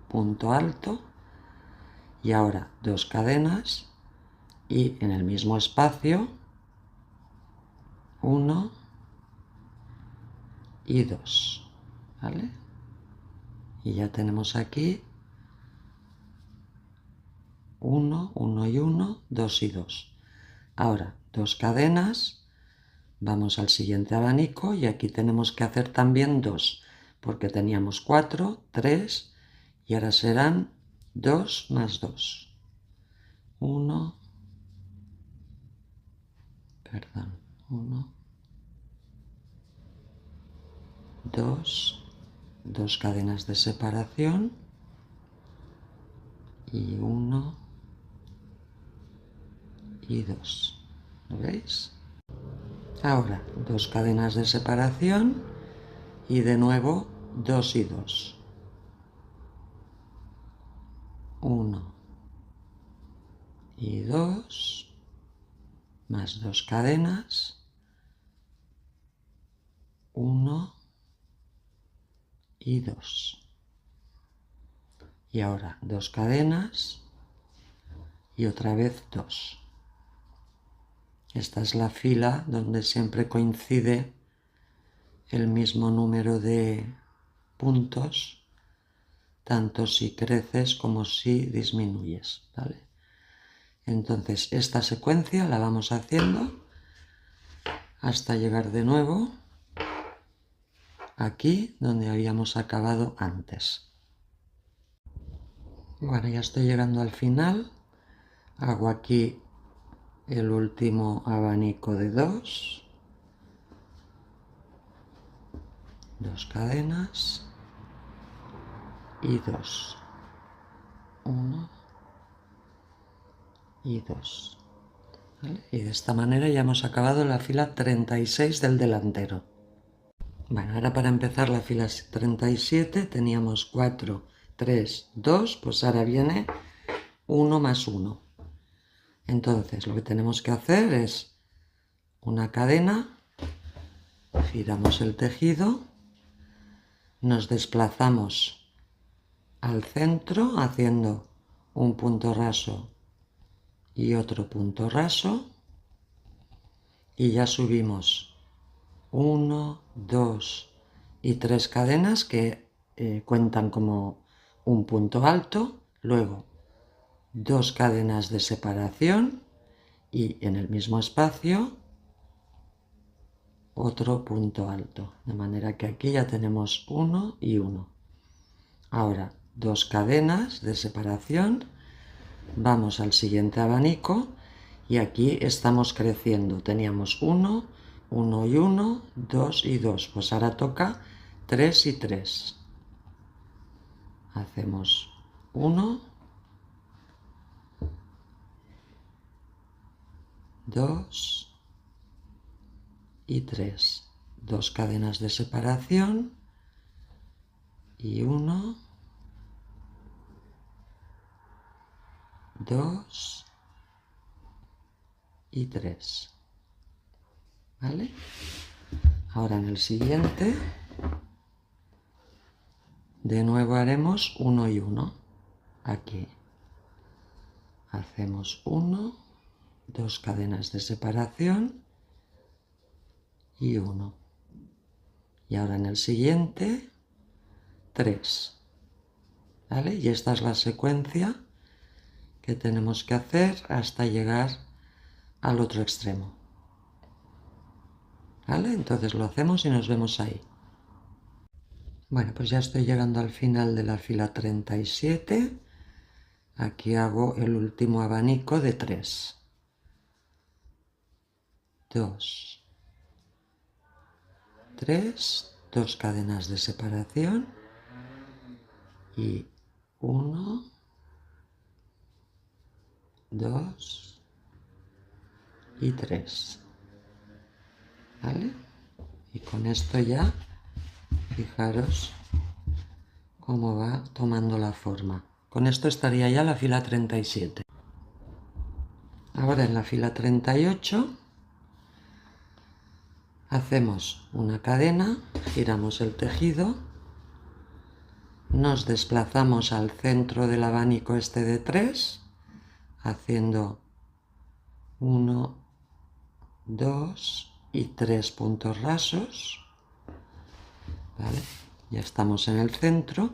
punto alto y ahora 2 cadenas y en el mismo espacio 1 y 2, ¿vale? Y ya tenemos aquí 1, 1 y 1, 2 y 2. Ahora 2 cadenas, vamos al siguiente abanico y aquí tenemos que hacer también 2, porque teníamos 4, 3 y ahora serán 2 más 2. 1, 2, 2 cadenas de separación y 1 y 2. ¿Lo veis? Ahora 2 cadenas de separación y de nuevo 2 y 2. 1 y 2 más 2 cadenas, 1 y 2. Y ahora 2 cadenas y otra vez 2. Esta es la fila donde siempre coincide el mismo número de puntos, tanto si creces como si disminuyes, ¿vale? Entonces esta secuencia la vamos haciendo hasta llegar de nuevo aquí donde habíamos acabado antes. Bueno, ya estoy llegando al final. Hago aquí el último abanico de dos cadenas y dos, 1 y 2, ¿vale? Y de esta manera ya hemos acabado la fila 36 del delantero. Bueno, ahora para empezar la fila 37 teníamos 4, 3, 2, pues ahora viene 1 más 1. Entonces lo que tenemos que hacer es una cadena, giramos el tejido, nos desplazamos al centro haciendo un punto raso y otro punto raso y ya subimos 1, 2 y 3 cadenas que cuentan como un punto alto, luego 2 cadenas de separación y en el mismo espacio otro punto alto, de manera que aquí ya tenemos 1 y 1. Ahora 2 cadenas de separación, vamos al siguiente abanico y aquí estamos creciendo. Teníamos 1, 1 y 1, 2 y 2, pues ahora toca 3 y 3. Hacemos 1, 2 y 3. 2 cadenas de separación y 1, 2 y 3. ¿Vale? Ahora en el siguiente de nuevo haremos 1 y 1. Aquí hacemos 1, 2 cadenas de separación y 1. Y ahora en el siguiente 3. ¿Vale? Y esta es la secuencia que tenemos que hacer hasta llegar al otro extremo. ¿Vale? Entonces lo hacemos y nos vemos ahí. Bueno, pues ya estoy llegando al final de la fila 37. Aquí hago el último abanico de 3. 2, 3, 2 cadenas de separación y 1, 2 y 3. ¿Vale? Y con esto ya, fijaros cómo va tomando la forma. Con esto estaría ya la fila 37. Ahora en la fila 38 hacemos una cadena, giramos el tejido, nos desplazamos al centro del abanico este de 3, haciendo 1, 2 y 3 puntos rasos. ¿Vale? Ya estamos en el centro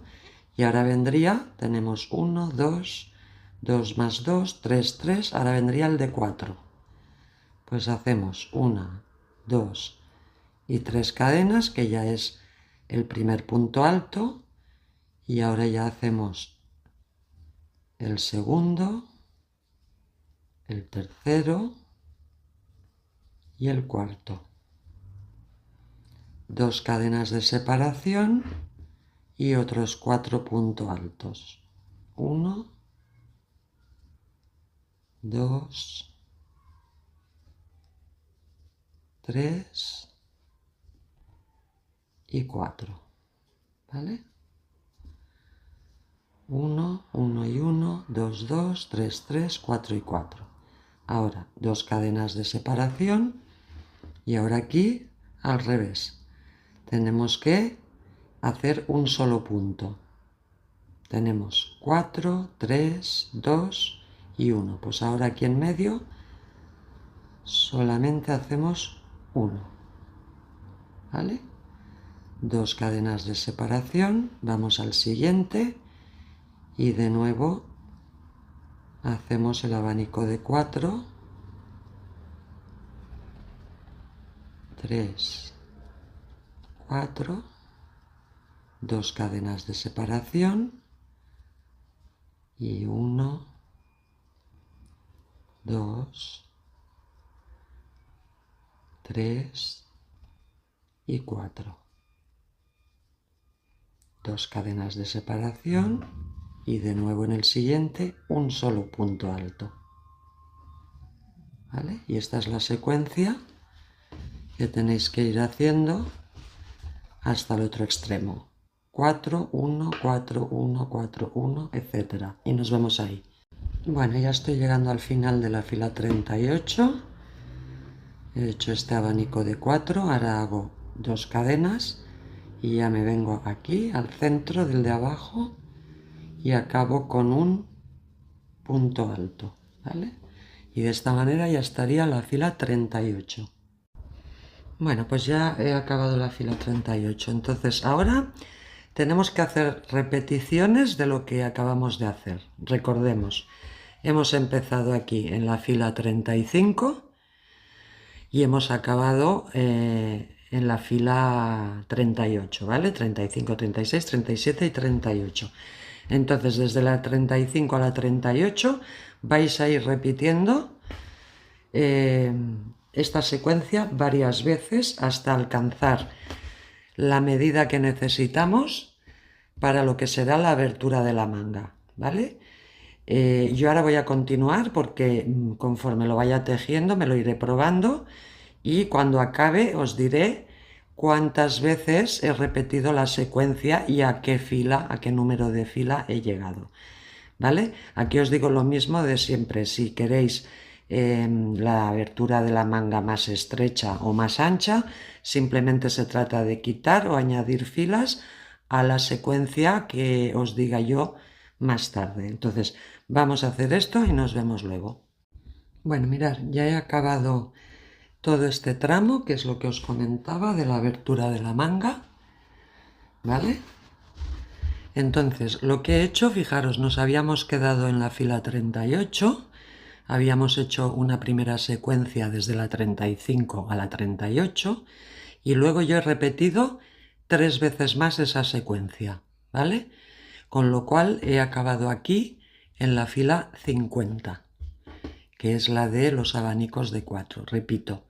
y ahora vendría, tenemos 1, 2, 2 más 2, 3, 3, ahora vendría el de 4. Pues hacemos 1, 2 y 3 cadenas, que ya es el primer punto alto, y ahora ya hacemos el segundo, el tercero y el cuarto. 2 cadenas de separación y otros 4 puntos altos. 1, 2, 3 y 4. ¿Vale? 1, 1 y 1, 2, 2, 3, 3, 4 y 4. Ahora 2 cadenas de separación y ahora aquí al revés. Tenemos que hacer un solo punto. Tenemos 4, 3, 2 y 1. Pues ahora aquí en medio solamente hacemos uno, ¿vale? 2 cadenas de separación, vamos al siguiente y de nuevo hacemos el abanico de 4, 3, 4, 2 cadenas de separación y 1, 2, 3 y 4. 2 cadenas de separación y de nuevo en el siguiente un solo punto alto, ¿vale? Y esta es la secuencia que tenéis que ir haciendo hasta el otro extremo. 4, 1, 4, 1, 4, 1, etc. Y nos vemos ahí. Bueno, ya estoy llegando al final de la fila 38. He hecho este abanico de 4, ahora hago 2 cadenas y ya me vengo aquí al centro del de abajo y acabo con un punto alto, ¿vale? Y de esta manera ya estaría la fila 38. Bueno, pues ya he acabado la fila 38. Entonces ahora tenemos que hacer repeticiones de lo que acabamos de hacer. Recordemos, hemos empezado aquí en la fila 35 y hemos acabado en la fila 38, ¿vale? 35, 36, 37 y 38. Entonces, desde la 35 a la 38 vais a ir repitiendo esta secuencia varias veces hasta alcanzar la medida que necesitamos para lo que será la abertura de la manga, ¿vale? Yo ahora voy a continuar porque conforme lo vaya tejiendo me lo iré probando y cuando acabe os diré cuántas veces he repetido la secuencia y a qué fila, a qué número de fila he llegado, ¿vale? Aquí os digo lo mismo de siempre, si queréis la abertura de la manga más estrecha o más ancha, simplemente se trata de quitar o añadir filas a la secuencia que os diga yo más tarde. Entonces vamos a hacer esto y nos vemos luego. Bueno, mirad, ya he acabado todo este tramo, que es lo que os comentaba de la abertura de la manga, ¿vale? Entonces, lo que he hecho, fijaros, nos habíamos quedado en la fila 38, habíamos hecho una primera secuencia desde la 35 a la 38 y luego yo he repetido 3 veces más esa secuencia, ¿vale? Con lo cual he acabado aquí en la fila 50, que es la de los abanicos de 4. Repito,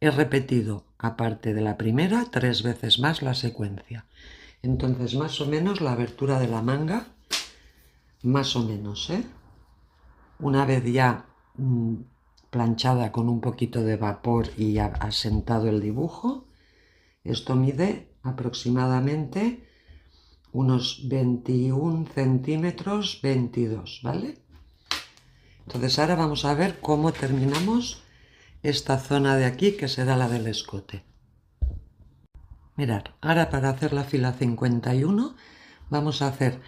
he repetido, aparte de la primera, 3 veces más la secuencia. Entonces, más o menos la abertura de la manga, más o menos, una vez ya planchada con un poquito de vapor y ya asentado el dibujo, esto mide aproximadamente unos 21 centímetros, 22, ¿vale? Entonces ahora vamos a ver cómo terminamos esta zona de aquí, que será la del escote. Mirad, ahora para hacer la fila 51 vamos a hacer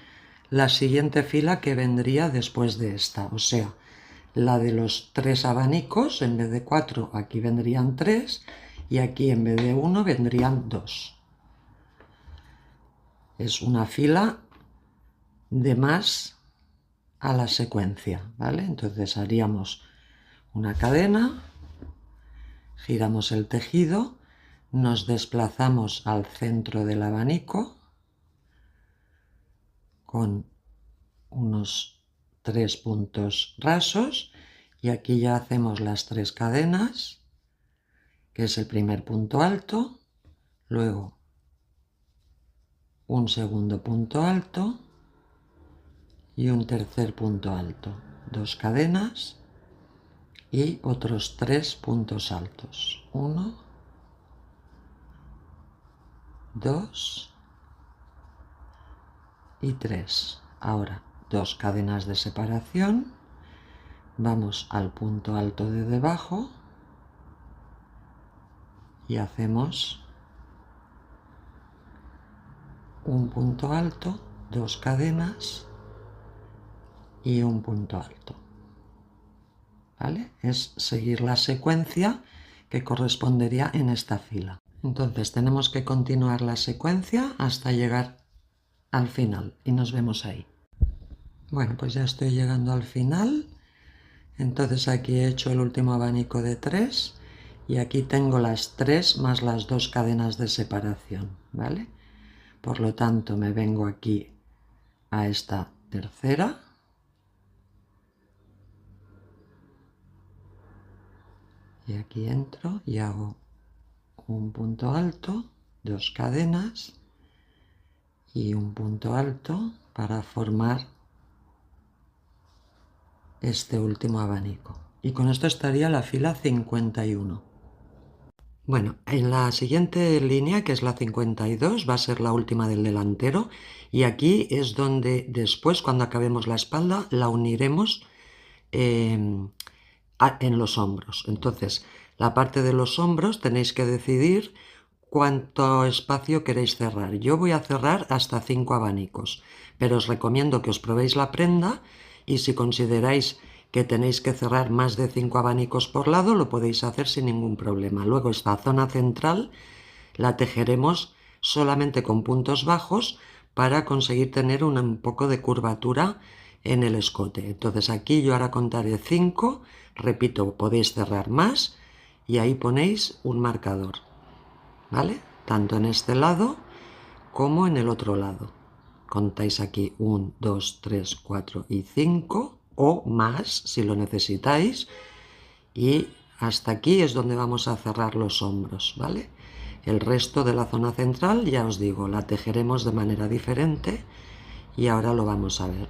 la siguiente fila que vendría después de esta, o sea, la de los 3 abanicos, en vez de 4 aquí vendrían 3 y aquí en vez de 1 vendrían 2. Es una fila de más a la secuencia, ¿vale? Entonces haríamos una cadena, giramos el tejido, nos desplazamos al centro del abanico con unos 3 puntos rasos y aquí ya hacemos las 3 cadenas, que es el primer punto alto, luego un segundo punto alto y un tercer punto alto, 2 cadenas y otros 3 puntos altos, 1, 2 y 3. Ahora 2 cadenas de separación, vamos al punto alto de debajo y hacemos un punto alto, 2 cadenas y un punto alto, ¿vale? Es seguir la secuencia que correspondería en esta fila. Entonces tenemos que continuar la secuencia hasta llegar al final y nos vemos ahí. Bueno, pues ya estoy llegando al final. Entonces aquí he hecho el último abanico de 3 y aquí tengo las 3 más las 2 cadenas de separación, ¿vale? Por lo tanto me vengo aquí a esta tercera y aquí entro y hago un punto alto, 2 cadenas y un punto alto para formar este último abanico. Y con esto estaría la fila 51. Bueno, en la siguiente línea, que es la 52, va a ser la última del delantero y aquí es donde después, cuando acabemos la espalda, la uniremos en los hombros. Entonces, la parte de los hombros tenéis que decidir cuánto espacio queréis cerrar. Yo voy a cerrar hasta 5 abanicos, pero os recomiendo que os probéis la prenda y si consideráis que tenéis que cerrar más de 5 abanicos por lado, lo podéis hacer sin ningún problema. Luego esta zona central la tejeremos solamente con puntos bajos para conseguir tener un poco de curvatura en el escote. Entonces aquí yo ahora contaré 5, repito, podéis cerrar más y ahí ponéis un marcador, ¿vale? Tanto en este lado como en el otro lado. Contáis aquí 1, 2, 3, 4 y 5 o más si lo necesitáis y hasta aquí es donde vamos a cerrar los hombros, ¿vale? El resto de la zona central, ya os digo, la tejeremos de manera diferente y ahora lo vamos a ver.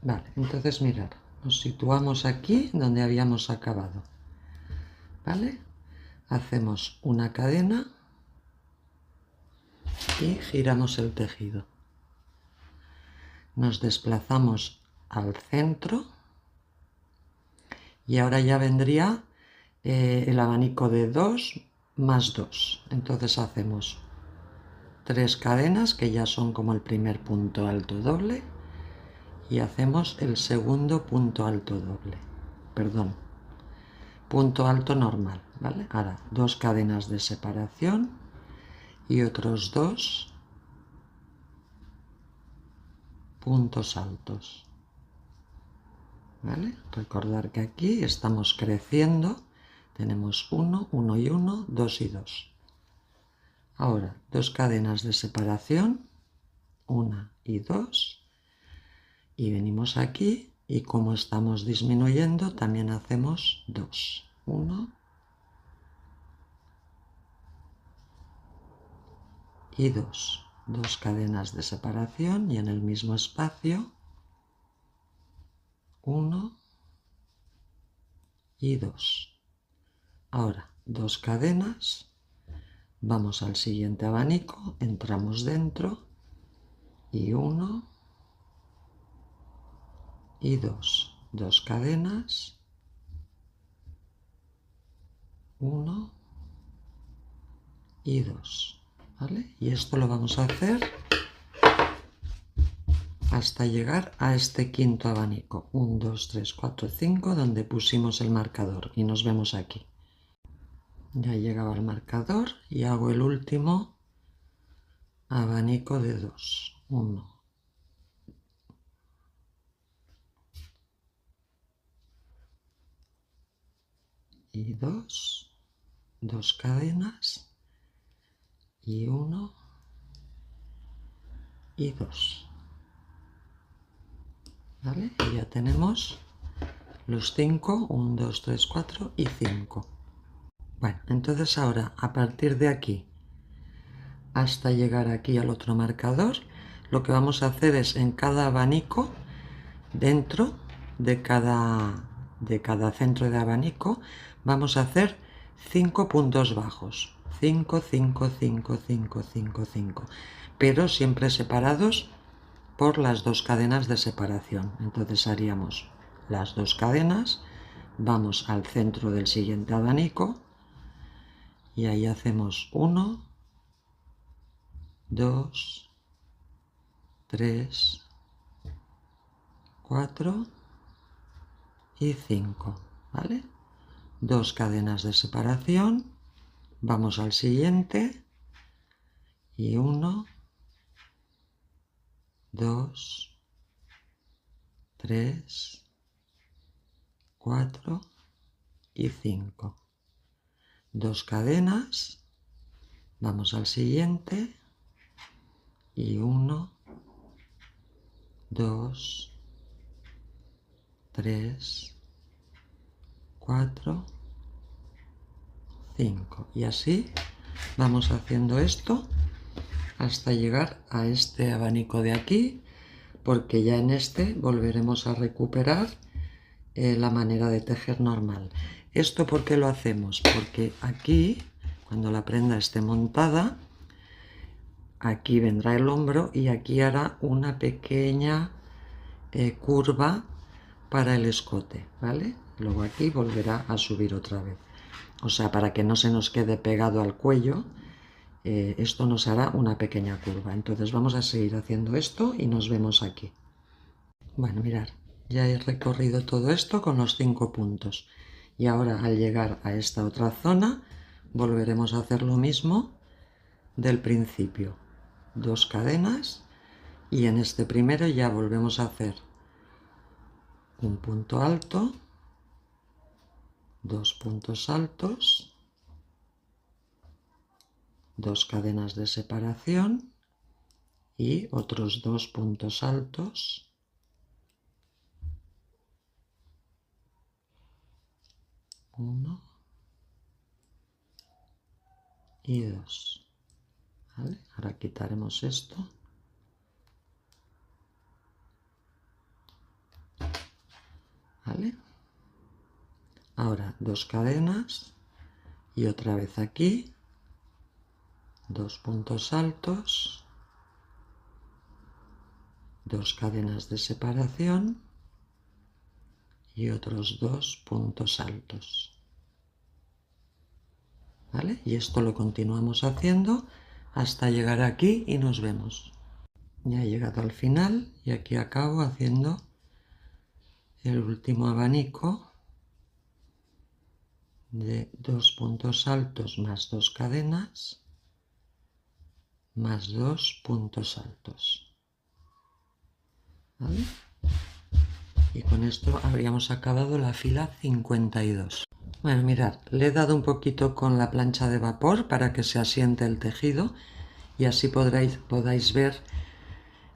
Vale, entonces mirad, nos situamos aquí donde habíamos acabado, ¿vale? Hacemos una cadena y giramos el tejido. Nos desplazamos al centro y ahora ya vendría el abanico de 2 más 2. Entonces hacemos 3 cadenas que ya son como el primer punto alto doble y hacemos el segundo punto alto doble, perdón, punto alto normal, ¿vale? Ahora 2 cadenas de separación y otros 2 puntos altos, ¿vale? Recordar que aquí estamos creciendo, tenemos 1, 1 y 1, 2 y 2. Ahora 2 cadenas de separación, 1 y 2, y venimos aquí y como estamos disminuyendo también hacemos 2, 1 y 2, 2 cadenas de separación y en el mismo espacio 1 y 2. Ahora 2 cadenas, vamos al siguiente abanico, entramos dentro y 1 y 2, 2 cadenas, 1 y 2, ¿vale? Y esto lo vamos a hacer hasta llegar a este quinto abanico, 1, 2, 3, 4, 5, donde pusimos el marcador y nos vemos aquí. Ya he llegado al marcador y hago el último abanico de 2, 1 y 2, 2 cadenas y 1 y 2, ¿vale? Y ya tenemos los 5, 1, 2, 3, 4 y 5. Bueno, entonces ahora a partir de aquí hasta llegar aquí al otro marcador, lo que vamos a hacer es en cada abanico, dentro de cada centro de abanico, vamos a hacer 5 puntos bajos. 5, 5, 5, 5, 5, 5. Pero siempre separados por las 2 cadenas de separación. Entonces haríamos las 2 cadenas, vamos al centro del siguiente abanico y ahí hacemos 1, 2, 3, 4 y 5, ¿vale? 2 cadenas de separación, vamos al siguiente, y 1, 2, 3, 4 y 5. 2 cadenas, vamos al siguiente, y 1, 2, 3, 4, 5. Y así vamos haciendo esto hasta llegar a este abanico de aquí, porque ya en este volveremos a recuperar la manera de tejer normal. ¿Esto por qué lo hacemos? Porque aquí, cuando la prenda esté montada, aquí vendrá el hombro y aquí hará una pequeña curva para el escote, ¿vale? Luego aquí volverá a subir otra vez. O sea, para que no se nos quede pegado al cuello, esto nos hará una pequeña curva. Entonces vamos a seguir haciendo esto y nos vemos aquí. Bueno, mirad, ya he recorrido todo esto con los 5 puntos. Y ahora al llegar a esta otra zona, volveremos a hacer lo mismo del principio. 2 cadenas y en este primero ya volvemos a hacer un punto alto, 2 puntos altos, 2 cadenas de separación y otros 2 puntos altos, 1 y 2. ¿Vale? Ahora quitaremos esto. ¿Vale? Ahora 2 cadenas y otra vez aquí, 2 puntos altos, 2 cadenas de separación y otros 2 puntos altos. ¿Vale? Y esto lo continuamos haciendo hasta llegar aquí y nos vemos. Ya he llegado al final y aquí acabo haciendo el último abanico de 2 puntos altos más 2 cadenas más 2 puntos altos. ¿Vale? Y con esto habríamos acabado la fila 52. Bueno, mirad, le he dado un poquito con la plancha de vapor para que se asiente el tejido y así podáis ver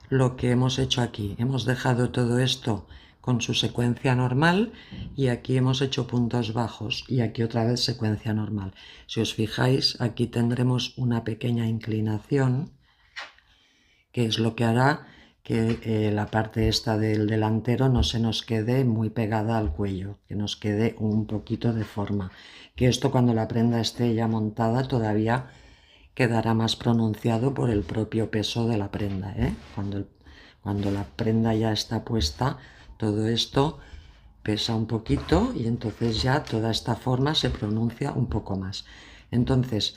lo que hemos hecho aquí. Hemos dejado todo esto con su secuencia normal y aquí hemos hecho puntos bajos y aquí otra vez secuencia normal. Si os fijáis, aquí tendremos una pequeña inclinación que es lo que hará que la parte esta del delantero no se nos quede muy pegada al cuello, que nos quede un poquito de forma. Que esto cuando la prenda esté ya montada todavía quedará más pronunciado por el propio peso de la prenda, ¿eh? Cuando la prenda ya está puesta, todo esto pesa un poquito y entonces ya toda esta forma se pronuncia un poco más. Entonces,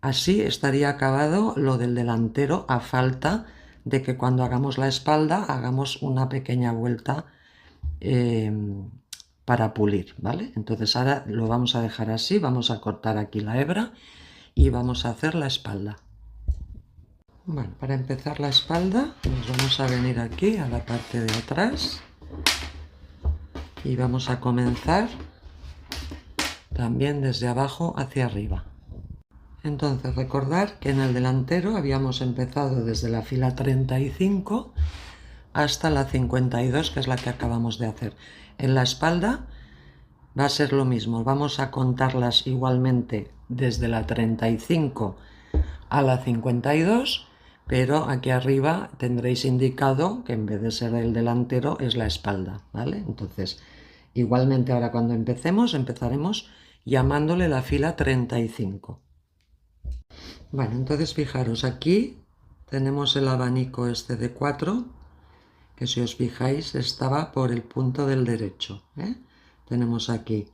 así estaría acabado lo del delantero, a falta de que cuando hagamos la espalda hagamos una pequeña vuelta para pulir, ¿vale? Entonces ahora lo vamos a dejar así, vamos a cortar aquí la hebra y vamos a hacer la espalda. Bueno, para empezar la espalda nos vamos a venir aquí a la parte de atrás y vamos a comenzar también desde abajo hacia arriba. Entonces recordar que en el delantero habíamos empezado desde la fila 35 hasta la 52, que es la que acabamos de hacer. En la espalda va a ser lo mismo, vamos a contarlas igualmente desde la 35 a la 52, pero aquí arriba tendréis indicado que en vez de ser el delantero es la espalda, ¿vale? Entonces, igualmente ahora cuando empezaremos llamándole la fila 35. Bueno, entonces fijaros, aquí tenemos el abanico este de 4, que si os fijáis estaba por el punto del derecho, ¿eh? Tenemos aquí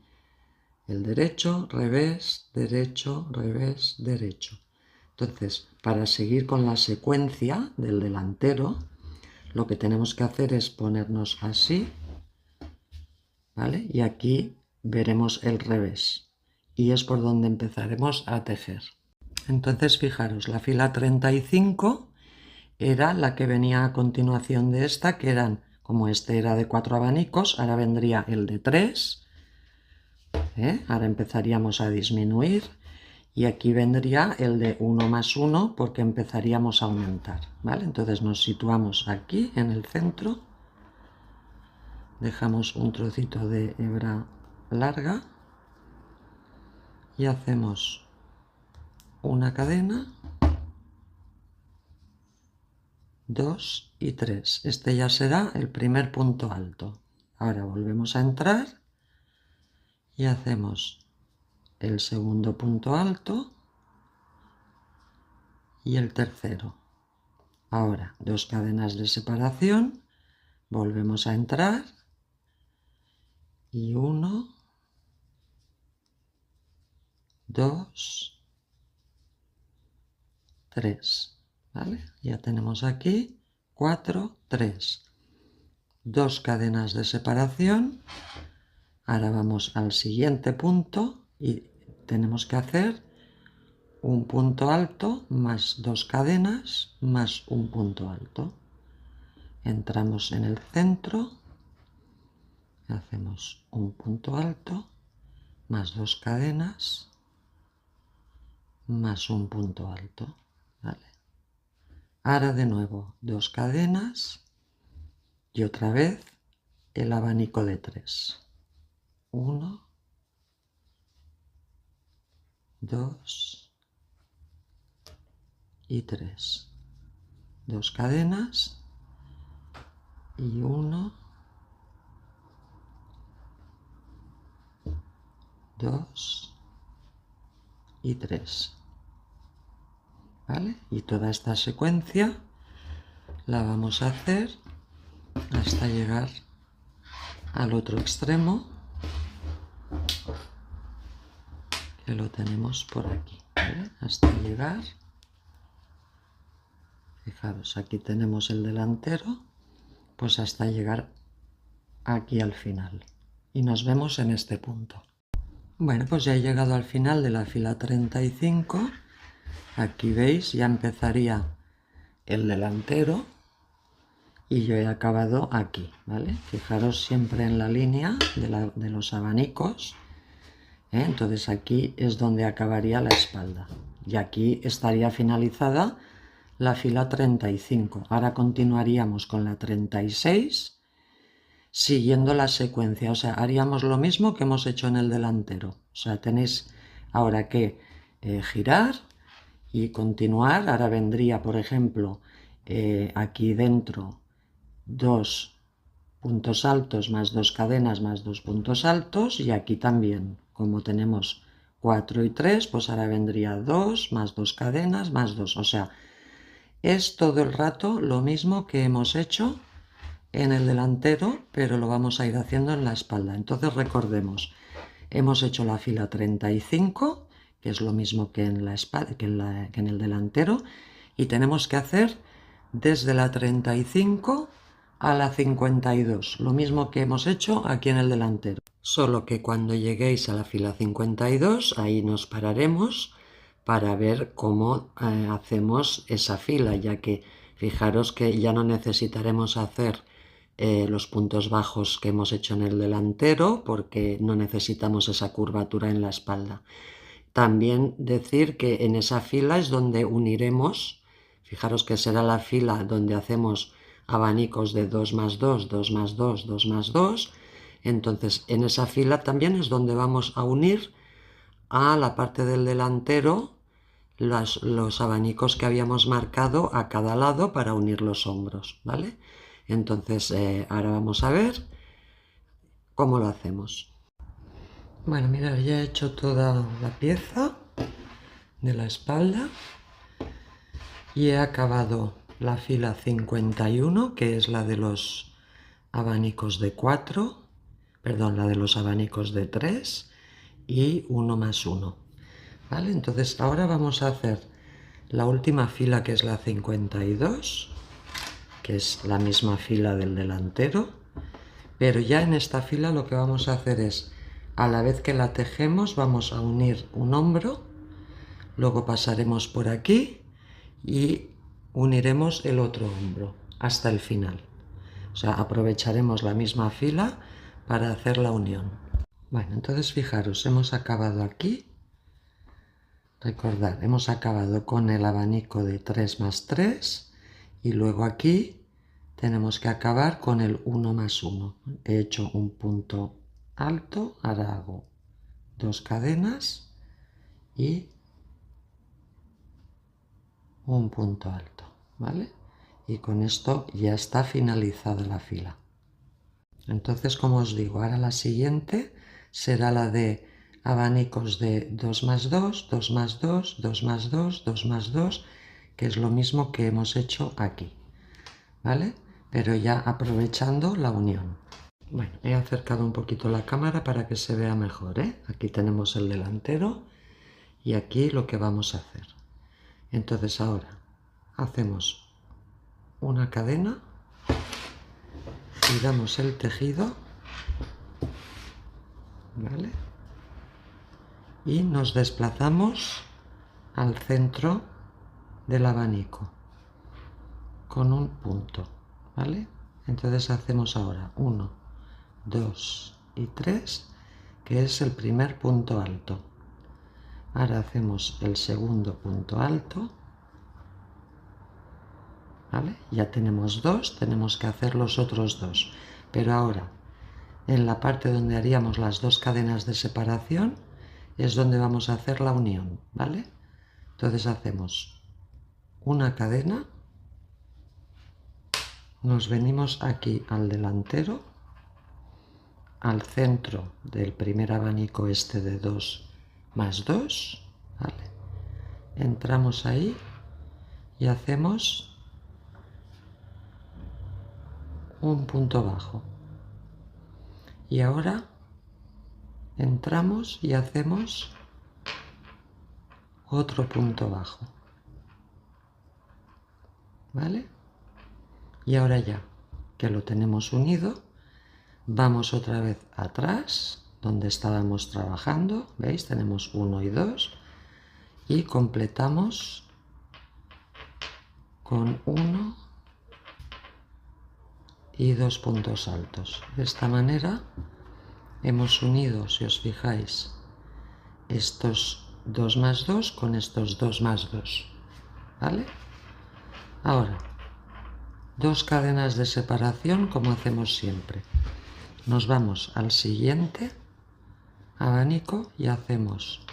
el derecho, revés, derecho, revés, derecho. Entonces, para seguir con la secuencia del delantero, lo que tenemos que hacer es ponernos así, ¿vale? Y aquí veremos el revés y es por donde empezaremos a tejer. Entonces fijaros, la fila 35 era la que venía a continuación de esta, que eran, como este era de 4 abanicos, ahora vendría el de 3, ahora empezaríamos a disminuir, y aquí vendría el de 1 más 1 porque empezaríamos a aumentar, ¿vale? Entonces nos situamos aquí en el centro, dejamos un trocito de hebra larga y hacemos una cadena, 2 y 3. Este ya será el primer punto alto. Ahora volvemos a entrar y hacemos el segundo punto alto y el tercero. Ahora 2 cadenas de separación, volvemos a entrar y 1, 2, 3. ¿Vale? Ya tenemos aquí 4, 3. 2 cadenas de separación. Ahora vamos al siguiente punto y tenemos que hacer un punto alto más 2 cadenas más un punto alto. Entramos en el centro, hacemos un punto alto más 2 cadenas más un punto alto. ¿Vale? Ahora de nuevo 2 cadenas y otra vez el abanico de 3. 1, 2 y 3. 2 cadenas y 1, 2 y 3. ¿Vale? Y toda esta secuencia la vamos a hacer hasta llegar al otro extremo, que lo tenemos por aquí, ¿vale? Hasta llegar, fijaros, aquí tenemos el delantero, pues hasta llegar aquí al final. Y nos vemos en este punto. Bueno, pues ya he llegado al final de la fila 35. Aquí veis, ya empezaría el delantero y yo he acabado aquí, ¿vale? Fijaros siempre en la línea de los abanicos, entonces aquí es donde acabaría la espalda y aquí estaría finalizada la fila 35. Ahora continuaríamos con la 36 siguiendo la secuencia, o sea, haríamos lo mismo que hemos hecho en el delantero, o sea, tenéis ahora que girar y continuar. Ahora vendría, por ejemplo, aquí dentro 2 puntos altos más 2 cadenas más 2 puntos altos, y aquí también, como tenemos 4 y 3, pues ahora vendría 2 más 2 cadenas más 2, o sea, es todo el rato lo mismo que hemos hecho en el delantero, pero lo vamos a ir haciendo en la espalda. Entonces recordemos, hemos hecho la fila 35, que es lo mismo que en la espalda, que en el delantero, y tenemos que hacer desde la 35 a la 52, lo mismo que hemos hecho aquí en el delantero. Solo que cuando lleguéis a la fila 52, ahí nos pararemos para ver cómo hacemos esa fila, ya que fijaros que ya no necesitaremos hacer los puntos bajos que hemos hecho en el delantero, porque no necesitamos esa curvatura en la espalda. También decir que en esa fila es donde uniremos, fijaros que será la fila donde hacemos abanicos de 2 más 2, 2 más 2, 2 más 2, entonces en esa fila también es donde vamos a unir a la parte del delantero los abanicos que habíamos marcado a cada lado para unir los hombros, ¿vale? Entonces ahora vamos a ver cómo lo hacemos. Bueno, mirad, ya he hecho toda la pieza de la espalda y he acabado la fila 51, que es la de los abanicos de 4, perdón, la de los abanicos de 3 y 1 más 1. ¿Vale? Entonces ahora vamos a hacer la última fila, que es la 52, que es la misma fila del delantero, Pero ya en esta fila lo que vamos a hacer es, a la vez que la tejemos, vamos a unir un hombro, luego pasaremos por aquí y uniremos el otro hombro hasta el final. O sea, aprovecharemos la misma fila para hacer la unión. Bueno, entonces fijaros, hemos acabado aquí. Recordad, hemos acabado con el abanico de 3 más 3 y luego aquí tenemos que acabar con el 1 más 1. He hecho un punto alto, ahora hago 2 cadenas y un punto alto, ¿vale? Y con esto ya está finalizada la fila. Entonces, como os digo, ahora la siguiente será la de abanicos de 2 más 2, 2 más 2, 2 más 2, 2 más 2, que es lo mismo que hemos hecho aquí, ¿vale? Pero ya aprovechando la unión. Bueno, he acercado un poquito la cámara para que se vea mejor, ¿eh? Aquí tenemos el delantero y aquí lo que vamos a hacer. Entonces ahora hacemos una cadena, giramos el tejido, ¿vale? Y nos desplazamos al centro del abanico con un punto, ¿vale? Entonces hacemos ahora 1, 2 y 3, que es el primer punto alto. Ahora hacemos el segundo punto alto, ¿vale? Ya tenemos 2, tenemos que hacer los otros 2, pero ahora en la parte donde haríamos las 2 cadenas de separación es donde vamos a hacer la unión, ¿vale? Entonces hacemos una cadena, nos venimos aquí al delantero, al centro del primer abanico este de 2 más 2, ¿vale? Entramos ahí y hacemos un punto bajo. Y ahora entramos y hacemos otro punto bajo, ¿vale? Y ahora ya que lo tenemos unido, vamos otra vez atrás, donde estábamos trabajando, ¿veis? Tenemos 1 y 2 y completamos con 1 y 2 puntos altos. De esta manera hemos unido, si os fijáis, estos 2 más 2 con estos 2 más 2, ¿vale? Ahora, 2 cadenas de separación como hacemos siempre. Nos vamos al siguiente abanico y hacemos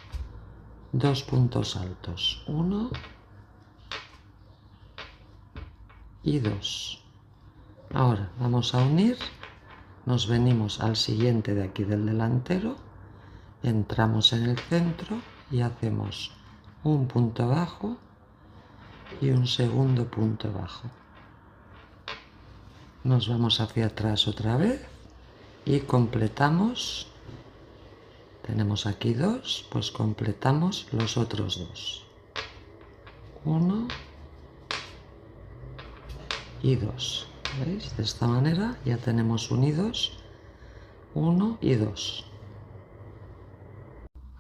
2 puntos altos, 1 y 2. Ahora vamos a unir, nos venimos al siguiente de aquí del delantero, entramos en el centro y hacemos un punto bajo y un segundo punto bajo. Nos vamos hacia atrás otra vez y completamos. Tenemos aquí 2, pues completamos los otros 2. 1 y 2. ¿Veis? De esta manera ya tenemos unidos 1 y 2.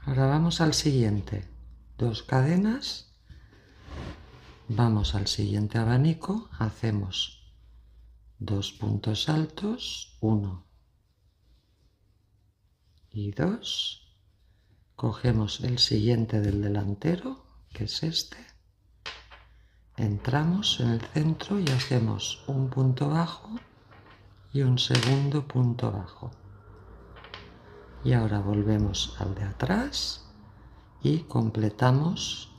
Ahora vamos al siguiente. 2 cadenas. Vamos al siguiente abanico. Hacemos 2 puntos altos. 1 y 2. Cogemos el siguiente del delantero, que es este. Entramos en el centro y hacemos un punto bajo y un segundo punto bajo. Y ahora volvemos al de atrás y completamos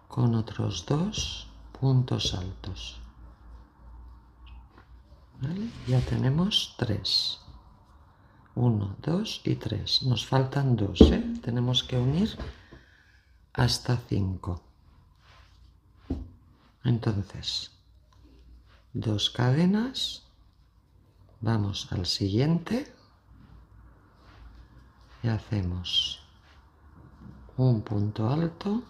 con otros 2 puntos altos. ¿Vale? Ya tenemos 3. 1, 2 y 3. Nos faltan 2, ¿eh? Tenemos que unir hasta 5. Entonces, 2 cadenas, vamos al siguiente y hacemos un punto alto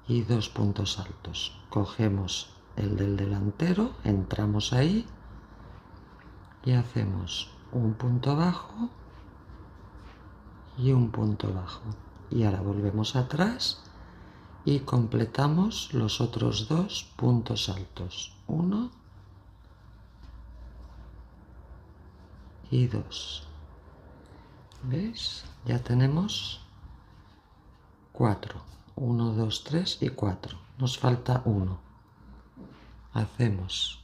y 2 puntos altos. Cogemos el del delantero, entramos ahí y hacemos un punto bajo y un punto bajo. Y ahora volvemos atrás y completamos los otros dos puntos altos. 1 y 2. ¿Ves? Ya tenemos 4. 1, 2, 3 y 4. Nos falta 1. Hacemos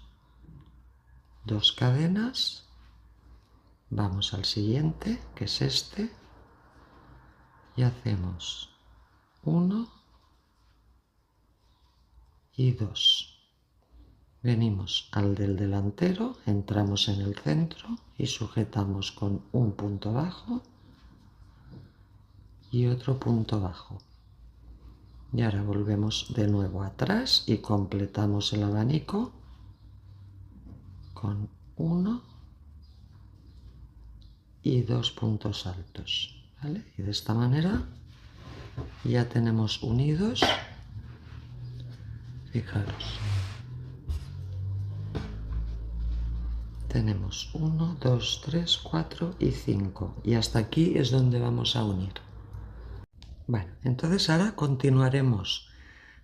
2 cadenas. Vamos al siguiente, que es este. Y hacemos 1 y 2. Venimos al del delantero, entramos en el centro y sujetamos con un punto bajo y otro punto bajo. Y ahora volvemos de nuevo atrás y completamos el abanico con 1 y 2 puntos altos, ¿vale? Y de esta manera ya tenemos unidos, fijaros, tenemos 1, 2, 3, 4 y 5 y hasta aquí es donde vamos a unir. Bueno, entonces ahora continuaremos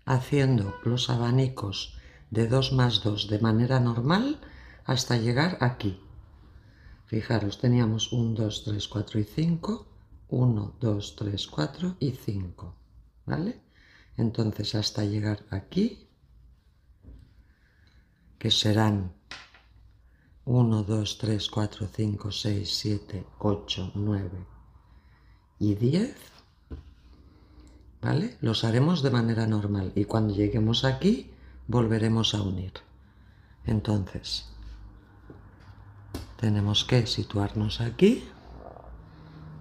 haciendo los abanicos de 2 más 2 de manera normal hasta llegar aquí. Fijaros, teníamos 1, 2, 3, 4 y 5, 1, 2, 3, 4 y 5, ¿vale? Entonces hasta llegar aquí, que serán 1, 2, 3, 4, 5, 6, 7, 8, 9 y 10, ¿vale? Los haremos de manera normal y cuando lleguemos aquí volveremos a unir. Entonces, tenemos que situarnos aquí,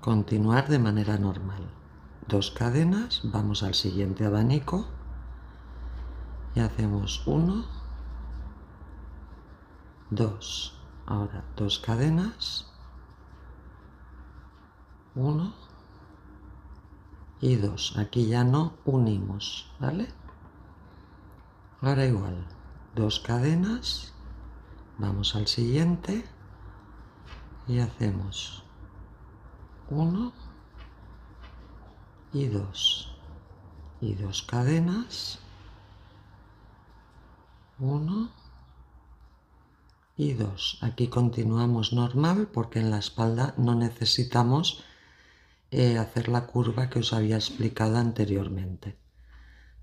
continuar de manera normal. 2 cadenas, vamos al siguiente abanico y hacemos 1, 2. Ahora 2 cadenas, 1 y 2. Aquí ya no unimos, ¿vale? Ahora igual, 2 cadenas, vamos al siguiente y hacemos 1 y 2. Y 2 cadenas, 1 y 2. Aquí continuamos normal porque en la espalda no necesitamos hacer la curva que os había explicado anteriormente.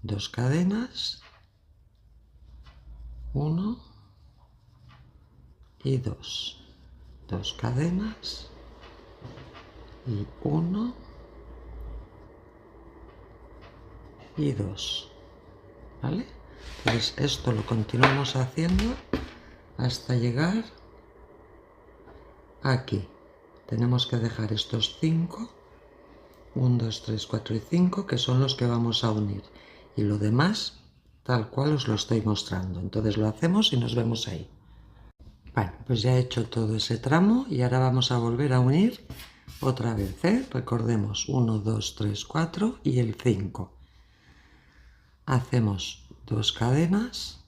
2 cadenas, 1 y 2. 2 cadenas y 1 y 2. ¿Vale? Entonces esto lo continuamos haciendo hasta llegar aquí. Tenemos que dejar estos 5, 1, 2, 3, 4 y 5, que son los que vamos a unir. Y lo demás, tal cual os lo estoy mostrando. Entonces lo hacemos y nos vemos ahí. Bueno, pues ya he hecho todo ese tramo y ahora vamos a volver a unir otra vez, ¿eh? Recordemos 1, 2, 3, 4 y el 5. Hacemos 2 cadenas,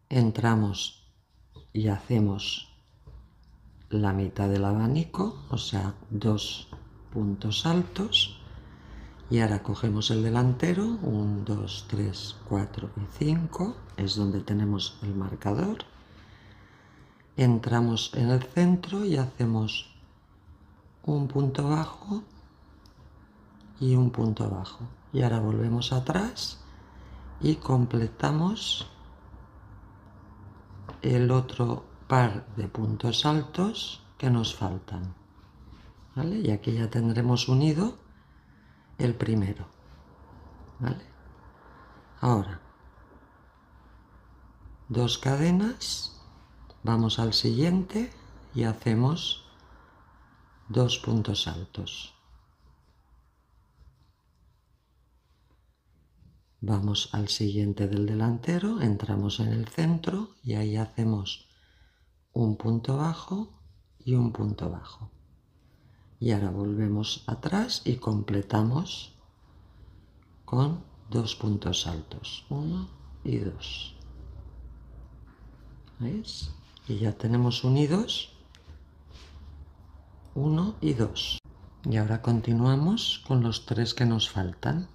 entramos y hacemos la mitad del abanico, o sea, 2 puntos altos, y ahora cogemos el delantero, 1, 2, 3, 4 y 5, es donde tenemos el marcador, entramos en el centro y hacemos un punto bajo y un punto bajo, y ahora volvemos atrás y completamos el otro par de puntos altos que nos faltan, ¿vale? Y aquí ya tendremos unido el primero, ¿vale? Ahora 2 cadenas, vamos al siguiente y hacemos 2 puntos altos. Vamos al siguiente del delantero, entramos en el centro y ahí hacemos un punto bajo y un punto bajo. Y ahora volvemos atrás y completamos con 2 puntos altos, 1 y 2. ¿Veis? Y ya tenemos unidos 1 y 2. Y ahora continuamos con los 3 que nos faltan.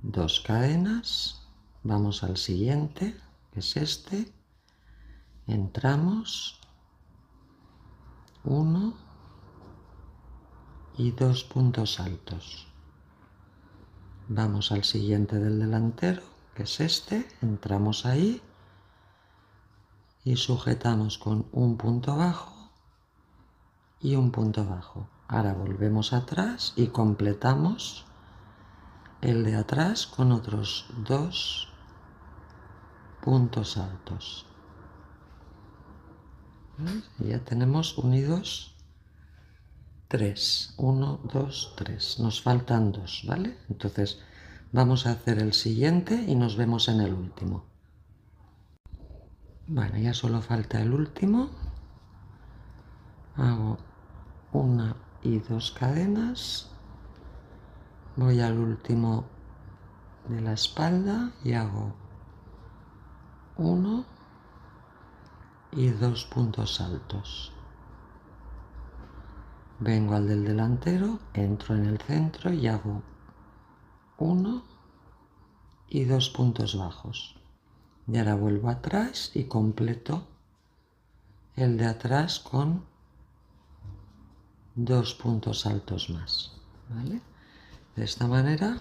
2 cadenas, vamos al siguiente, que es este, entramos, 1 y 2 puntos altos. Vamos al siguiente del delantero, que es este, entramos ahí y sujetamos con un punto bajo y un punto bajo. Ahora volvemos atrás y completamos el de atrás con otros 2 puntos altos. ¿Ves? Y ya tenemos unidos 3. 1, 2, 3. Nos faltan 2, ¿vale? Entonces vamos a hacer el siguiente y nos vemos en el último. Bueno, ya solo falta el último. Hago 1 y 2 cadenas. Voy al último de la espalda y hago 1 y 2 puntos altos. Vengo al del delantero, entro en el centro y hago 1 y 2 puntos bajos. Y ahora vuelvo atrás y completo el de atrás con 2 puntos altos más, ¿vale? De esta manera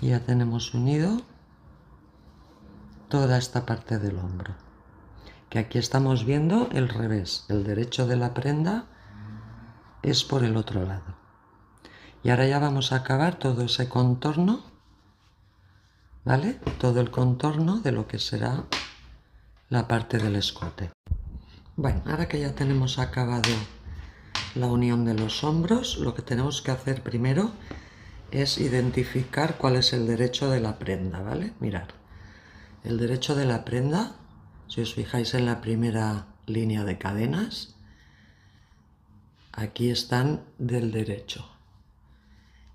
ya tenemos unido toda esta parte del hombro. Que aquí estamos viendo el revés, el derecho de la prenda es por el otro lado. Y ahora ya vamos a acabar todo ese contorno, ¿vale? Todo el contorno de lo que será la parte del escote. Bueno, ahora que ya tenemos acabado la unión de los hombros, lo que tenemos que hacer primero es identificar cuál es el derecho de la prenda, ¿vale? Mirad, el derecho de la prenda, si os fijáis en la primera línea de cadenas, aquí están del derecho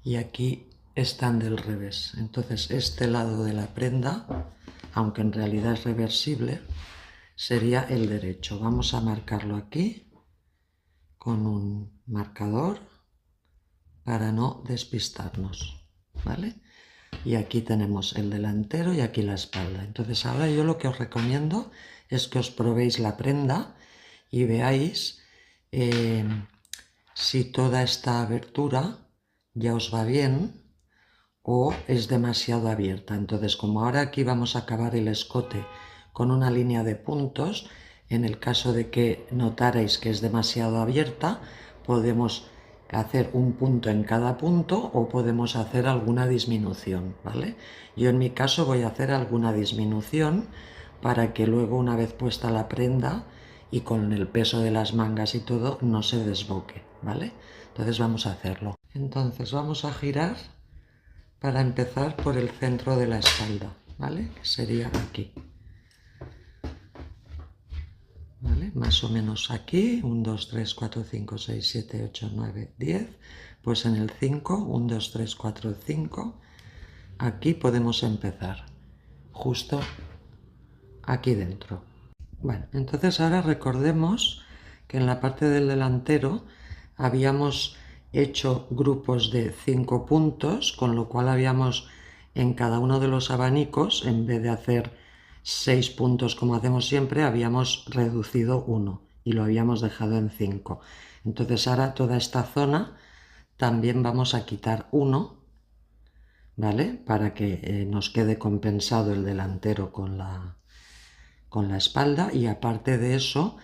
y aquí están del revés. Entonces este lado de la prenda, aunque en realidad es reversible, sería el derecho. Vamos a marcarlo aquí con un marcador para no despistarnos, ¿vale? Y aquí tenemos el delantero y aquí la espalda. Entonces ahora yo lo que os recomiendo es que os probéis la prenda y veáis si toda esta abertura ya os va bien o es demasiado abierta. Entonces, como ahora aquí vamos a acabar el escote con una línea de puntos, en el caso de que notarais que es demasiado abierta, podemos hacer un punto en cada punto o podemos hacer alguna disminución, ¿vale? Yo en mi caso voy a hacer alguna disminución para que luego, una vez puesta la prenda y con el peso de las mangas y todo, no se desboque, ¿vale? Entonces vamos a hacerlo. Entonces vamos a girar para empezar por el centro de la espalda, ¿vale? Que sería aquí. ¿Vale? Más o menos aquí, 1, 2, 3, 4, 5, 6, 7, 8, 9, 10. Pues en el 5, 1, 2, 3, 4, 5. Aquí podemos empezar, justo aquí dentro. Bueno, entonces ahora recordemos que en la parte del delantero habíamos hecho grupos de 5 puntos, con lo cual habíamos en cada uno de los abanicos, en vez de hacer 6 puntos como hacemos siempre, habíamos reducido 1 y lo habíamos dejado en 5. Entonces ahora toda esta zona también vamos a quitar 1, ¿vale? Para que nos quede compensado el delantero con la espalda, y aparte de eso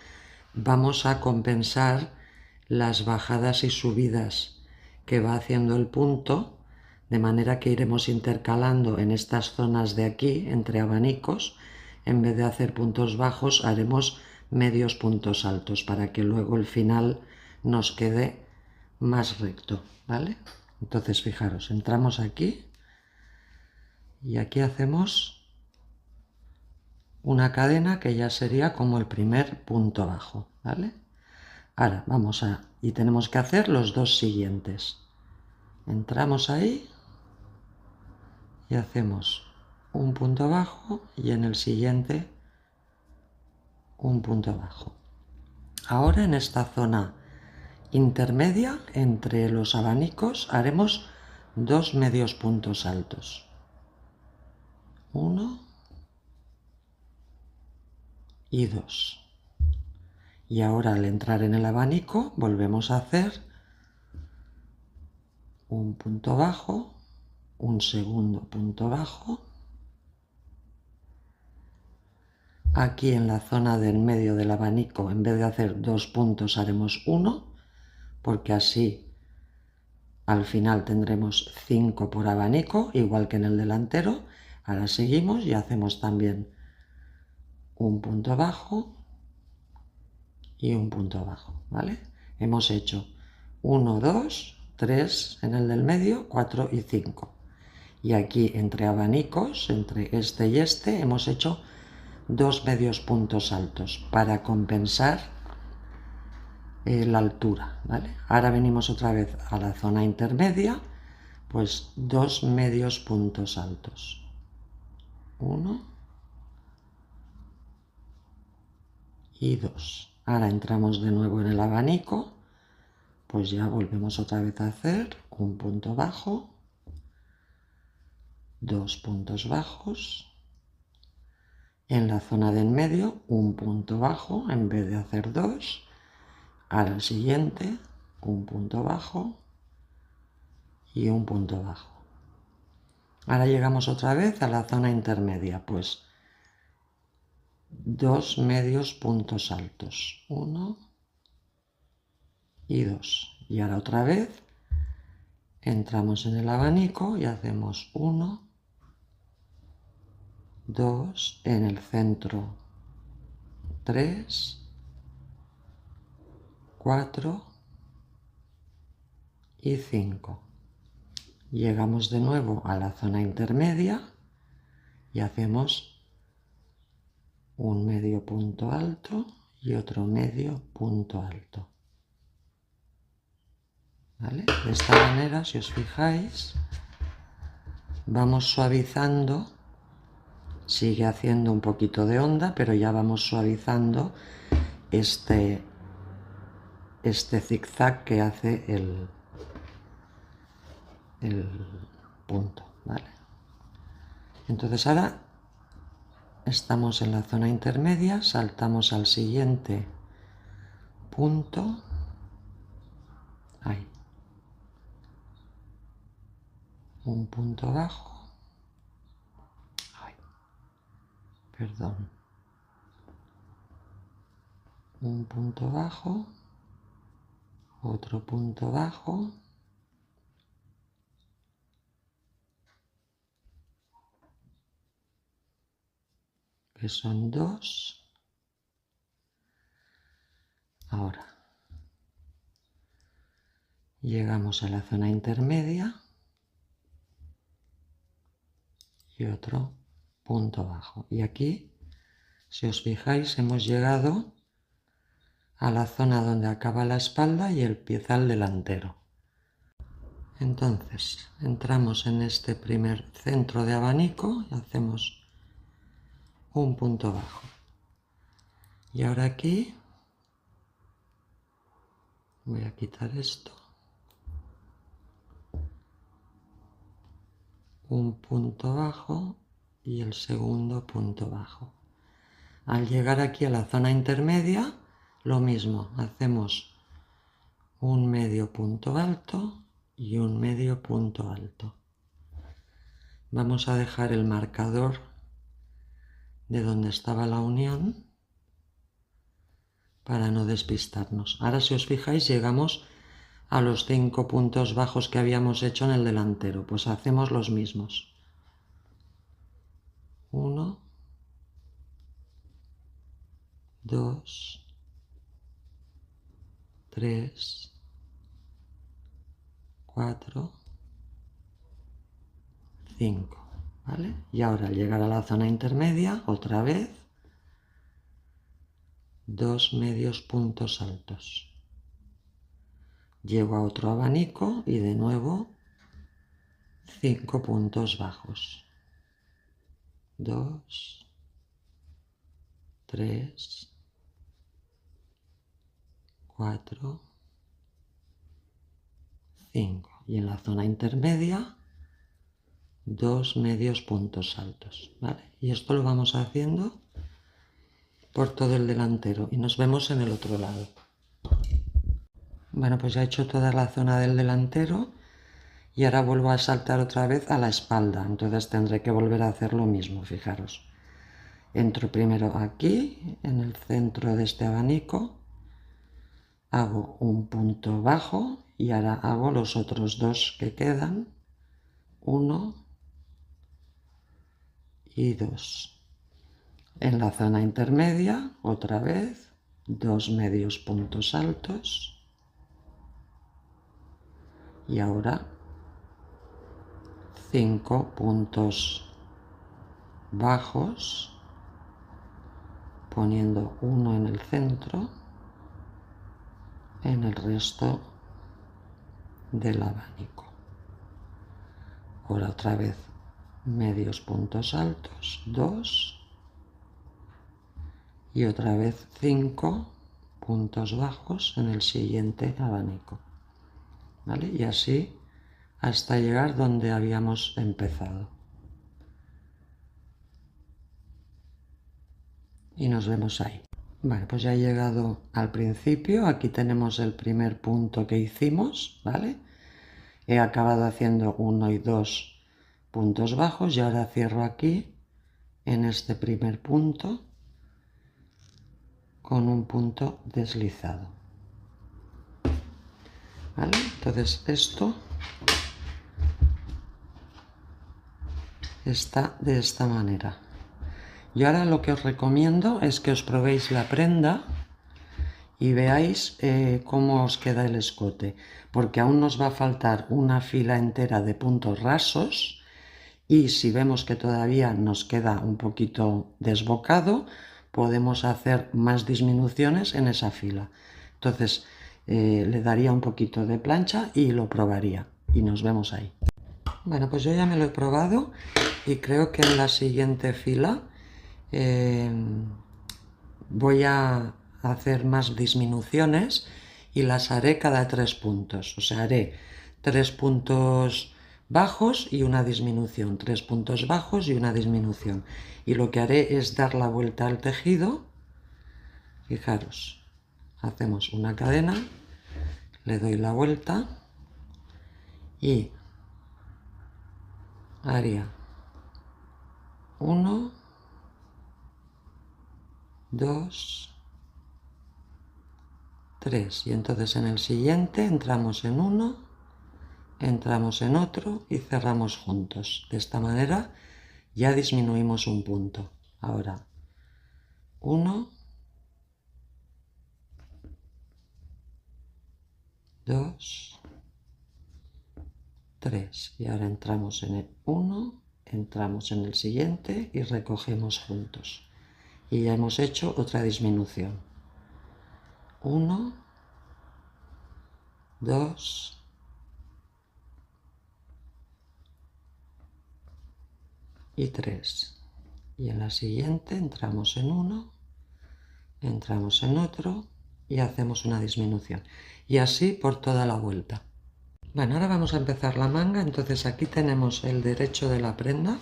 vamos a compensar las bajadas y subidas que va haciendo el punto, de manera que iremos intercalando en estas zonas de aquí entre abanicos. En vez de hacer puntos bajos haremos medios puntos altos para que luego el final nos quede más recto, ¿vale? Entonces fijaros, entramos aquí y aquí hacemos una cadena que ya sería como el primer punto bajo, ¿vale? Ahora vamos y tenemos que hacer los dos siguientes. Entramos ahí y hacemos un punto bajo y en el siguiente un punto bajo. Ahora en esta zona intermedia entre los abanicos haremos 2 medios puntos altos. 1 y 2. Y ahora al entrar en el abanico volvemos a hacer un punto bajo, un segundo punto bajo. Aquí en la zona del medio del abanico, en vez de hacer 2 puntos, haremos 1, porque así al final tendremos 5 por abanico, igual que en el delantero. Ahora seguimos y hacemos también un punto bajo y un punto bajo, ¿vale? Hemos hecho 1, 2, 3 en el del medio, 4 y 5. Y aquí entre abanicos, entre este y este, hemos hecho 2 medios puntos altos para compensar la altura, ¿vale? Ahora venimos otra vez a la zona intermedia, pues 2 medios puntos altos. 1 y 2. Ahora entramos de nuevo en el abanico, pues ya volvemos otra vez a hacer un punto bajo, 2 puntos bajos, en la zona del medio un punto bajo en vez de hacer 2, ahora el siguiente un punto bajo y un punto bajo. Ahora llegamos otra vez a la zona intermedia, pues 2 medios puntos altos, 1 y 2. Y ahora otra vez entramos en el abanico y hacemos 1, 2, en el centro 3, 4 y 5. Llegamos de nuevo a la zona intermedia y hacemos un medio punto alto y otro medio punto alto. ¿Vale? De esta manera, si os fijáis, vamos suavizando, sigue haciendo un poquito de onda, pero ya vamos suavizando este zigzag que hace el punto, ¿vale? Entonces ahora estamos en la zona intermedia, saltamos al siguiente punto, ahí, un punto bajo, ay, perdón, un punto bajo, otro punto bajo, que son 2. Ahora llegamos a la zona intermedia y otro punto bajo. Y aquí, si os fijáis, hemos llegado a la zona donde acaba la espalda y empieza el delantero. Entonces, entramos en este primer centro de abanico y hacemos un punto bajo. Y ahora aquí voy a quitar esto. Un punto bajo y el segundo punto bajo. Al llegar aquí a la zona intermedia, lo mismo, hacemos un medio punto alto y un medio punto alto. Vamos a dejar el marcador de donde estaba la unión para no despistarnos. Ahora, si os fijáis, llegamos a los 5 puntos bajos que habíamos hecho en el delantero, pues hacemos los mismos. 1, 2, 3, 4, 5, ¿vale? Y ahora al llegar a la zona intermedia, otra vez, 2 medios puntos altos. Llego a otro abanico y de nuevo 5 puntos bajos. 2, 3, 4, 5. Y en la zona intermedia, 2 medios puntos altos, ¿vale? Y esto lo vamos haciendo por todo el delantero y nos vemos en el otro lado. Bueno, pues ya he hecho toda la zona del delantero y ahora vuelvo a saltar otra vez a la espalda, entonces tendré que volver a hacer lo mismo, fijaros. Entro primero aquí, en el centro de este abanico, hago un punto bajo y ahora hago los otros dos que quedan, 1 y 2. En la zona intermedia, otra vez, 2 medios puntos altos y ahora 5 puntos bajos, poniendo uno en el centro, en el resto del abanico. Ahora otra vez medios puntos altos, 2 y otra vez 5 puntos bajos en el siguiente abanico, ¿vale? Y así hasta llegar donde habíamos empezado. Y nos vemos ahí. Vale, pues ya he llegado al principio. Aquí tenemos el primer punto que hicimos, ¿vale? He acabado haciendo 1 y 2 puntos bajos y ahora cierro aquí en este primer punto con un punto deslizado, ¿vale? Entonces esto está de esta manera. Y ahora lo que os recomiendo es que os probéis la prenda y veáis cómo os queda el escote, porque aún nos va a faltar una fila entera de puntos rasos y si vemos que todavía nos queda un poquito desbocado, podemos hacer más disminuciones en esa fila. Entonces le daría un poquito de plancha y lo probaría y nos vemos ahí. Bueno, pues yo ya me lo he probado y creo que en la siguiente fila voy a hacer más disminuciones y las haré cada 3 puntos. O sea, haré 3 puntos bajos y una disminución, 3 puntos bajos y una disminución. Y lo que haré es dar la vuelta al tejido. Fijaros, hacemos una cadena, le doy la vuelta y haría 1, 2, 3 y entonces en el siguiente entramos en uno, entramos en otro y cerramos juntos. De esta manera ya disminuimos un punto. Ahora 1, 2, 3 y ahora entramos en el 1, entramos en el siguiente y recogemos juntos. Y ya hemos hecho otra disminución. 1, 2, y 3. Y en la siguiente entramos en uno, entramos en otro y hacemos una disminución. Y así por toda la vuelta. Bueno, ahora vamos a empezar la manga. Entonces aquí tenemos el derecho de la prenda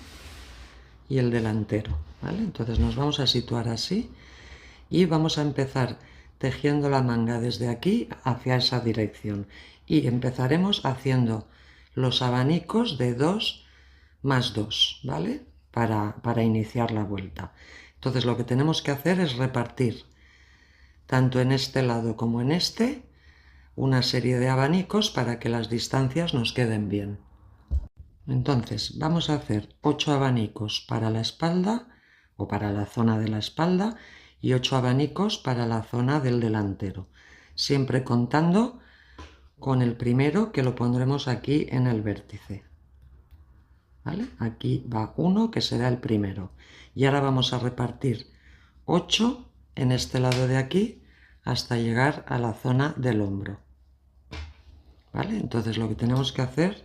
y el delantero, ¿vale? Entonces nos vamos a situar así y vamos a empezar tejiendo la manga desde aquí hacia esa dirección y empezaremos haciendo los abanicos de 2 más 2, ¿vale? Para iniciar la vuelta. Entonces lo que tenemos que hacer es repartir tanto en este lado como en este una serie de abanicos para que las distancias nos queden bien. Entonces vamos a hacer 8 abanicos para la espalda o para la zona de la espalda y 8 abanicos para la zona del delantero, siempre contando con el primero que lo pondremos aquí en el vértice, ¿vale? Aquí va uno que será el primero y ahora vamos a repartir 8 en este lado de aquí hasta llegar a la zona del hombro, ¿vale? Entonces lo que tenemos que hacer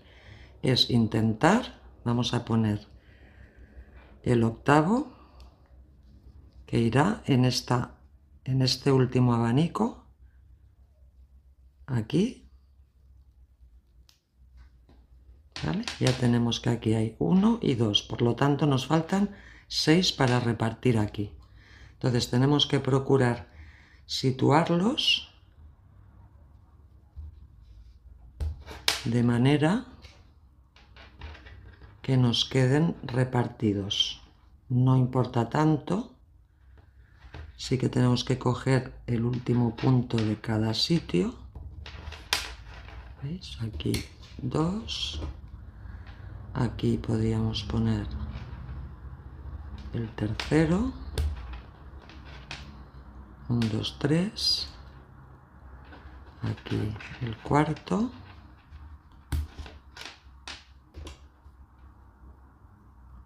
es intentar, vamos a poner el octavo que irá en este último abanico aquí. ¿Vale? Ya tenemos que aquí hay 1 y 2, por lo tanto nos faltan 6 para repartir aquí. Entonces tenemos que procurar situarlos de manera que nos queden repartidos. No importa tanto, sí que tenemos que coger el último punto de cada sitio. ¿Veis? Aquí 2. Aquí podríamos poner el tercero. 1, 2, 3. Aquí el cuarto.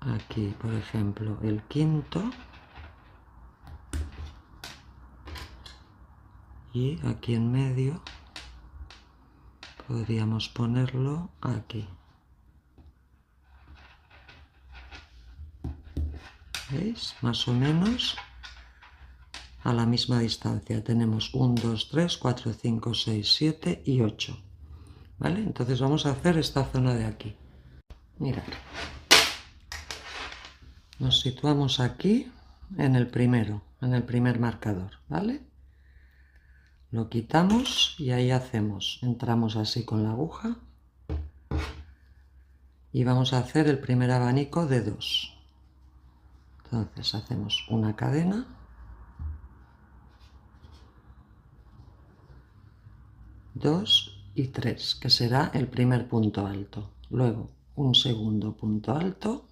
Aquí, por ejemplo, el quinto. Y aquí en medio podríamos ponerlo aquí. ¿Veis? Más o menos a la misma distancia. Tenemos 1, 2, 3, 4, 5, 6, 7 y 8. ¿Vale? Entonces vamos a hacer esta zona de aquí. Mirad. Nos situamos aquí en el primero, en el primer marcador, ¿vale? Lo quitamos y ahí hacemos, entramos así con la aguja y vamos a hacer el primer abanico de 2. Entonces hacemos una cadena, 2 y 3, que será el primer punto alto. Luego un segundo punto alto,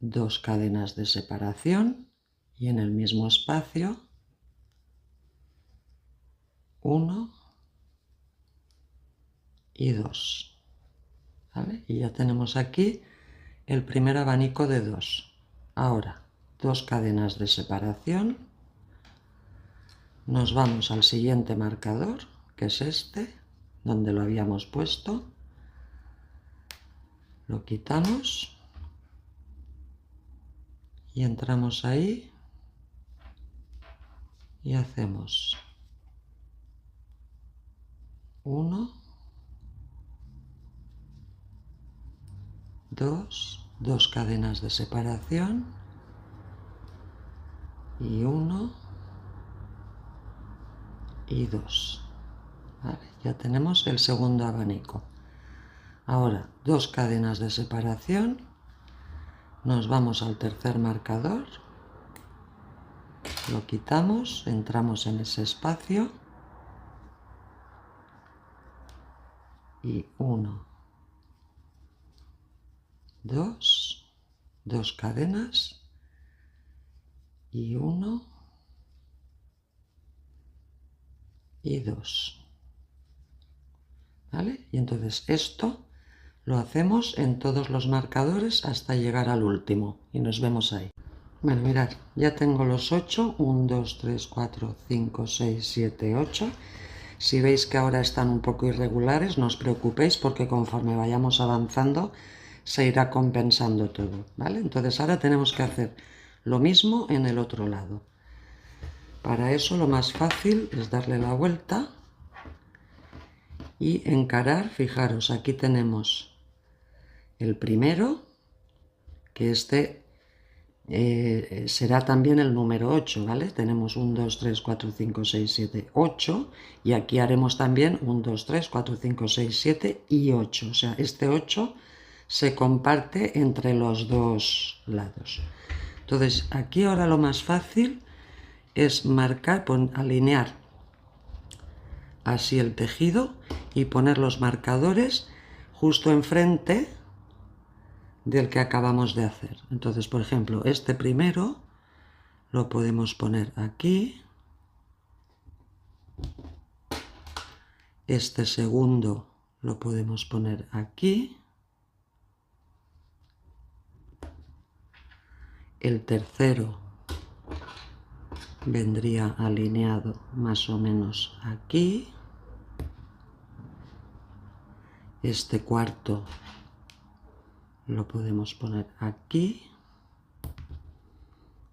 2 cadenas de separación y en el mismo espacio 1 y 2. ¿Vale? Y ya tenemos aquí el primer abanico de 2. Ahora 2 cadenas de separación, nos vamos al siguiente marcador, que es este, donde lo habíamos puesto, lo quitamos y entramos ahí y hacemos 1, 2, 2 cadenas de separación y 1 y 2. ¿Vale? Ya tenemos el segundo abanico. Ahora 2 cadenas de separación, nos vamos al tercer marcador, lo quitamos, entramos en ese espacio y 1, 2, 2 cadenas y 1 y 2. ¿Vale? Y entonces esto lo hacemos en todos los marcadores hasta llegar al último y nos vemos ahí. Bueno, mirad, ya tengo los 8, 1, 2, 3, 4, 5, 6, 7, 8. Si veis que ahora están un poco irregulares, no os preocupéis porque conforme vayamos avanzando se irá compensando todo, ¿vale? Entonces ahora tenemos que hacer lo mismo en el otro lado. Para eso lo más fácil es darle la vuelta y encarar. Fijaros, aquí tenemos el primero, que este será también el número 8, ¿vale? Tenemos 1, 2, 3, 4, 5, 6, 7, 8 y aquí haremos también 1, 2, 3, 4, 5, 6, 7 y 8. O sea, este 8 se comparte entre los dos lados. Entonces, aquí ahora lo más fácil es marcar, alinear así el tejido y poner los marcadores justo enfrente del que acabamos de hacer. Entonces, por ejemplo, este primero lo podemos poner aquí, este segundo lo podemos poner aquí, el tercero vendría alineado más o menos aquí, este cuarto lo podemos poner aquí,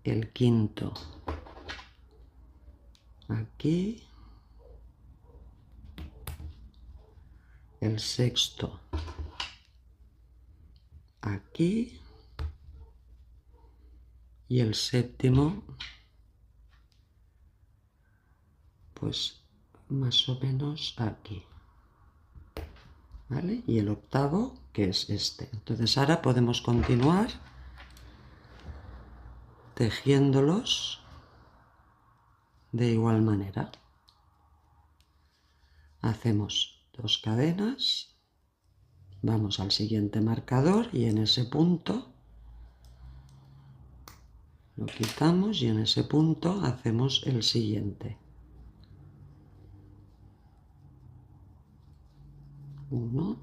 el quinto aquí el sexto aquí y el séptimo pues más o menos aquí, ¿vale? Y el octavo, que es este. Entonces ahora podemos continuar tejiéndolos de igual manera. Hacemos 2 cadenas, vamos al siguiente marcador y en ese punto lo quitamos y en ese punto hacemos el siguiente. 1,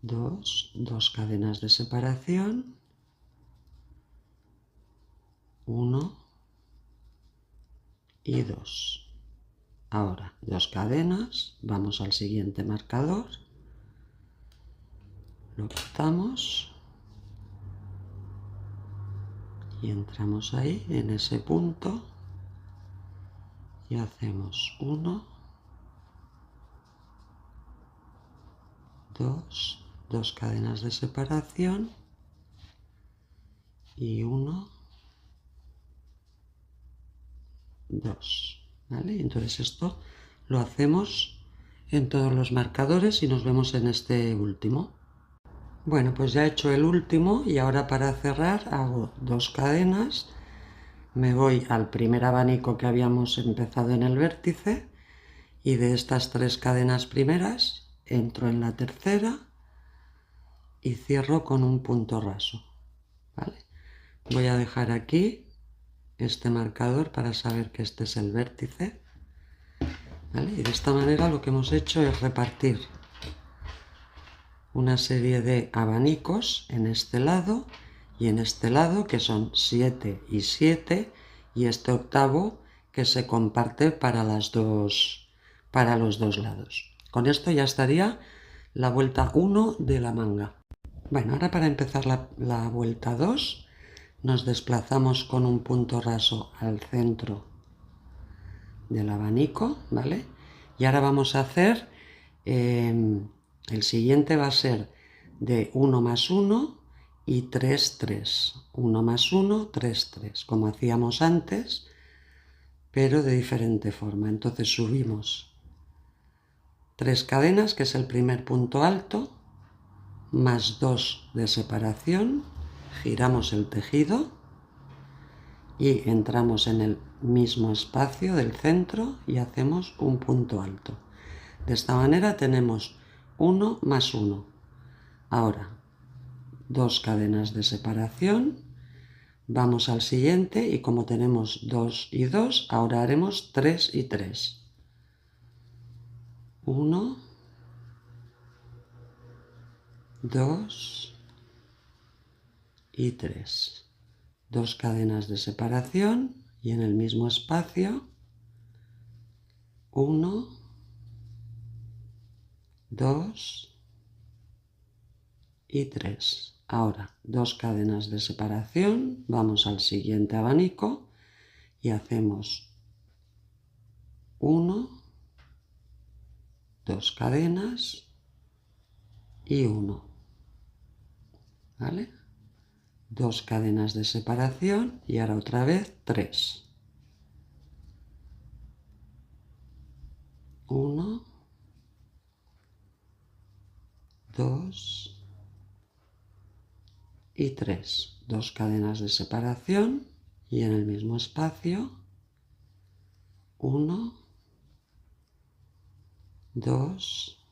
2 cadenas de separación, 1 y 2. Ahora 2 cadenas, vamos al siguiente marcador, lo quitamos y entramos ahí en ese punto y hacemos 1, 2 cadenas de separación y 1, 2, ¿vale? Entonces esto lo hacemos en todos los marcadores y nos vemos en este último. Bueno, pues ya he hecho el último y ahora para cerrar hago 2 cadenas, me voy al primer abanico que habíamos empezado en el vértice y de estas 3 cadenas primeras entro en la tercera y cierro con un punto raso, ¿vale? Voy a dejar aquí este marcador para saber que este es el vértice, ¿vale? Y de esta manera lo que hemos hecho es repartir una serie de abanicos en este lado y en este lado, que son 7 y 7, y este octavo que se comparte para los dos lados. Con esto ya estaría la vuelta 1 de la manga. Bueno, ahora para empezar la vuelta 2 nos desplazamos con un punto raso al centro del abanico, ¿vale? Y ahora vamos a hacer, el siguiente va a ser de 1 más 1 y 3, 3. 1 más 1, 3, 3, como hacíamos antes, pero de diferente forma. Entonces subimos 3 cadenas, que es el primer punto alto, más 2 de separación, giramos el tejido y entramos en el mismo espacio del centro y hacemos un punto alto. De esta manera tenemos 1 más 1. Ahora 2 cadenas de separación, vamos al siguiente y como tenemos 2 y 2, ahora haremos 3 y 3. 1, 2 y 3. 2 cadenas de separación y en el mismo espacio 1, 2 y 3. Ahora 2 cadenas de separación, vamos al siguiente abanico y hacemos 1, 2 cadenas y 1, ¿vale? 2 cadenas de separación y ahora otra vez 3. 1, 2 y 3. 2 cadenas de separación y en el mismo espacio 1, 2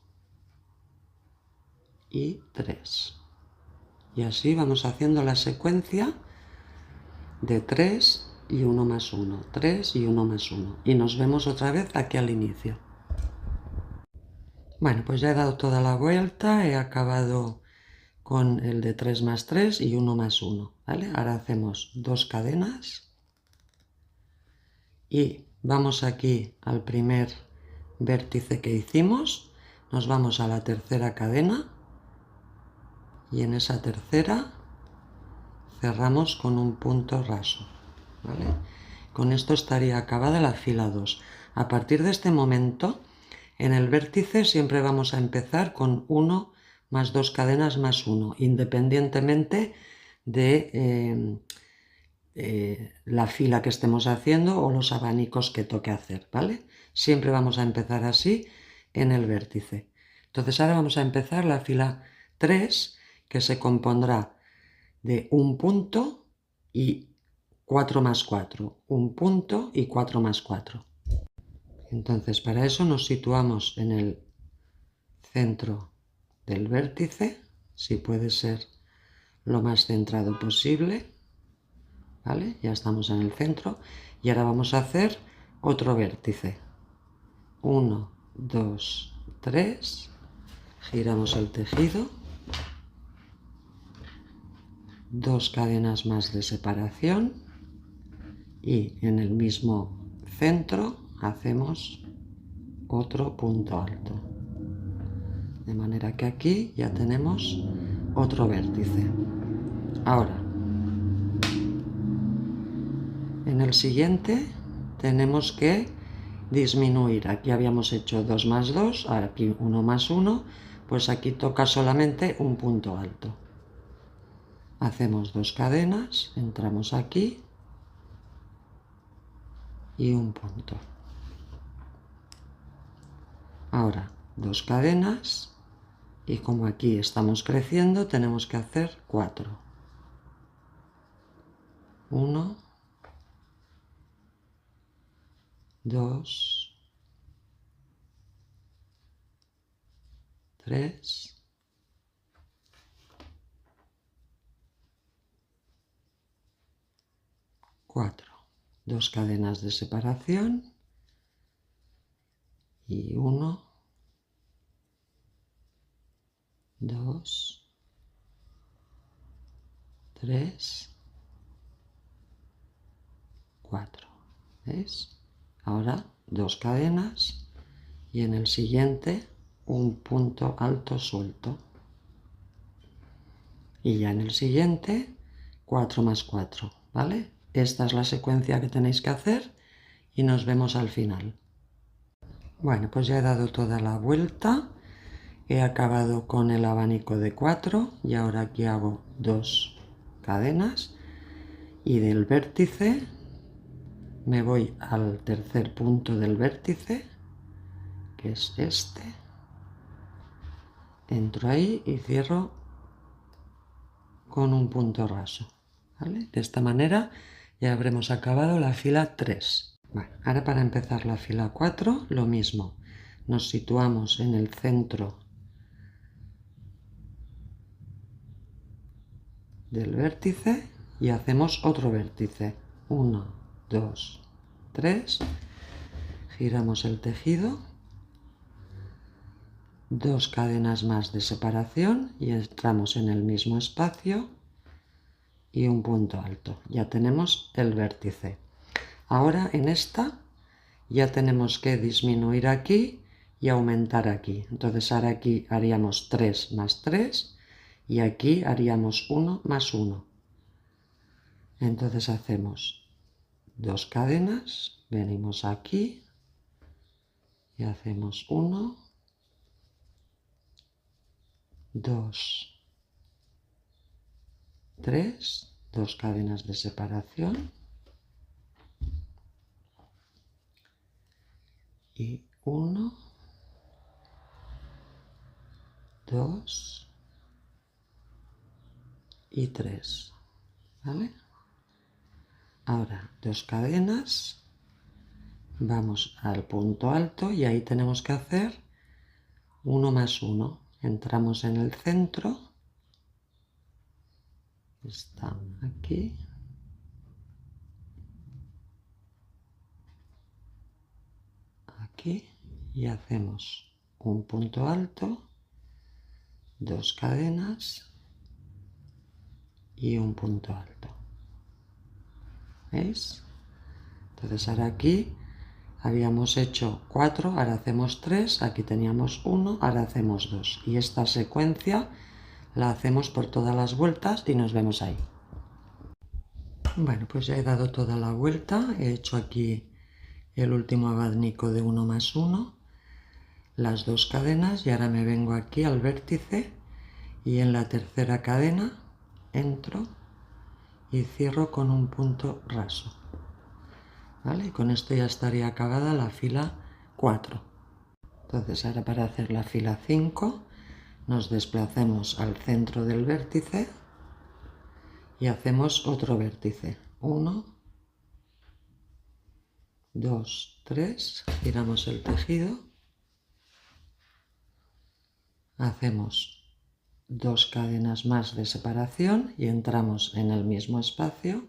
y 3. Y así vamos haciendo la secuencia de 3 y 1 más 1, 3 y 1 más 1. Y nos vemos otra vez aquí al inicio. Bueno, pues ya he dado toda la vuelta, he acabado con el de 3 más 3 y 1 más 1, ¿vale? Ahora hacemos 2 cadenas y vamos aquí al primer vértice que hicimos, nos vamos a la tercera cadena y en esa tercera cerramos con un punto raso, ¿vale? Con esto estaría acabada la fila 2. A partir de este momento, en el vértice siempre vamos a empezar con 1 más 2 cadenas más 1, independientemente de la fila que estemos haciendo o los abanicos que toque hacer, ¿vale? Siempre vamos a empezar así en el vértice. Entonces ahora vamos a empezar la fila 3, que se compondrá de un punto y 4 más 4, un punto y 4 más 4. Entonces para eso nos situamos en el centro del vértice, si puede ser lo más centrado posible, ¿vale? Ya estamos en el centro y ahora vamos a hacer otro vértice. 1, 2, 3, giramos el tejido, 2 cadenas más de separación y en el mismo centro hacemos otro punto alto. De manera que aquí ya tenemos otro vértice. Ahora, en el siguiente tenemos que disminuir. Aquí habíamos hecho 2 más 2, ahora aquí 1 más 1, pues aquí toca solamente un punto alto. Hacemos 2 cadenas, entramos aquí y un punto. Ahora 2 cadenas y como aquí estamos creciendo tenemos que hacer 4. 1, 2, 3, 4. 2 cadenas de separación y 1, 2, 3, 4. ¿Ves? Ahora 2 cadenas y en el siguiente un punto alto suelto. Y ya en el siguiente 4 más 4, ¿vale? Esta es la secuencia que tenéis que hacer y nos vemos al final. Bueno, pues ya he dado toda la vuelta, he acabado con el abanico de 4 y ahora aquí hago 2 cadenas y del vértice me voy al tercer punto del vértice, que es este, entro ahí y cierro con un punto raso, ¿vale? De esta manera ya habremos acabado la fila 3. Bueno, ahora para empezar la fila 4, lo mismo. Nos situamos en el centro del vértice y hacemos otro vértice. 1, 2, 3. Giramos el tejido. 2 cadenas más de separación y entramos en el mismo espacio y un punto alto. Ya tenemos el vértice. Ahora en esta ya tenemos que disminuir aquí y aumentar aquí. Entonces ahora aquí haríamos 3 más 3 y aquí haríamos 1 más 1. Entonces hacemos 2 cadenas, venimos aquí y hacemos 1, 2, 3, 2 cadenas de separación y 1, 2 y 3, ¿vale? Ahora 2 cadenas, vamos al punto alto y ahí tenemos que hacer 1 más 1. Entramos en el centro, está aquí, aquí y hacemos un punto alto, 2 cadenas y un punto alto. ¿Veis? Entonces ahora aquí habíamos hecho 4, ahora hacemos 3, aquí teníamos 1, ahora hacemos 2. Y esta secuencia la hacemos por todas las vueltas y nos vemos ahí. Bueno, pues ya he dado toda la vuelta, he hecho aquí el último abanico de 1 más 1, las 2 cadenas, y ahora me vengo aquí al vértice y en la tercera cadena entro y cierro con un punto raso, ¿vale? Y con esto ya estaría acabada la fila 4. Entonces ahora, para hacer la fila 5, nos desplacemos al centro del vértice y hacemos otro vértice. 1, 2, 3, giramos el tejido, hacemos 2 cadenas más de separación y entramos en el mismo espacio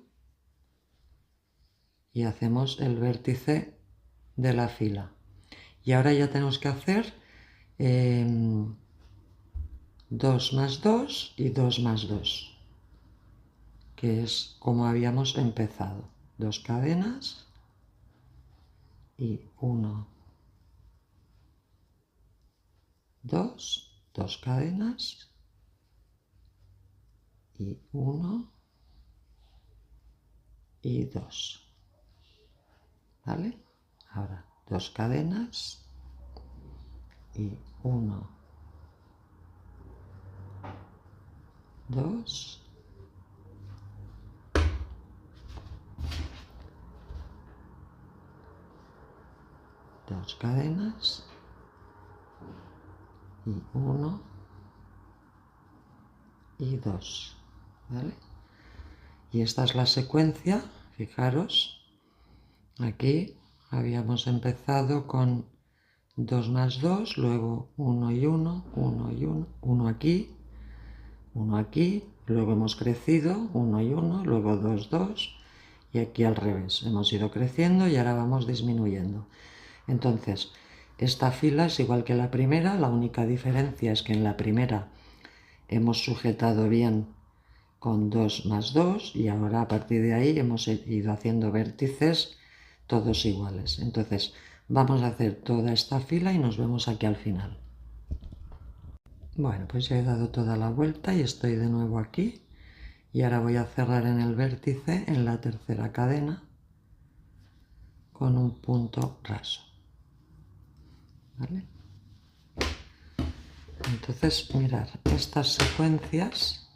y hacemos el vértice de la fila. Y ahora ya tenemos que hacer 2 más 2 y 2 más 2, que es como habíamos empezado. 2 cadenas y 1, 2, 2 cadenas y 1 y 2, ¿vale? Ahora 2 cadenas y 1, 2, 2 cadenas y 1 y 2, ¿vale? Y esta es la secuencia. Fijaros, aquí habíamos empezado con 2 más 2, luego 1 y 1, 1 y 1, 1 aquí, 1 aquí, luego hemos crecido, 1 y 1, luego 2, 2, y aquí al revés, hemos ido creciendo y ahora vamos disminuyendo. Entonces, esta fila es igual que la primera, la única diferencia es que en la primera hemos sujetado bien con 2 más 2 y ahora a partir de ahí hemos ido haciendo vértices todos iguales. Entonces, vamos a hacer toda esta fila y nos vemos aquí al final. Bueno, pues ya he dado toda la vuelta y estoy de nuevo aquí. Y ahora voy a cerrar en el vértice, en la tercera cadena, con un punto raso, ¿vale? Entonces, mirad, estas secuencias,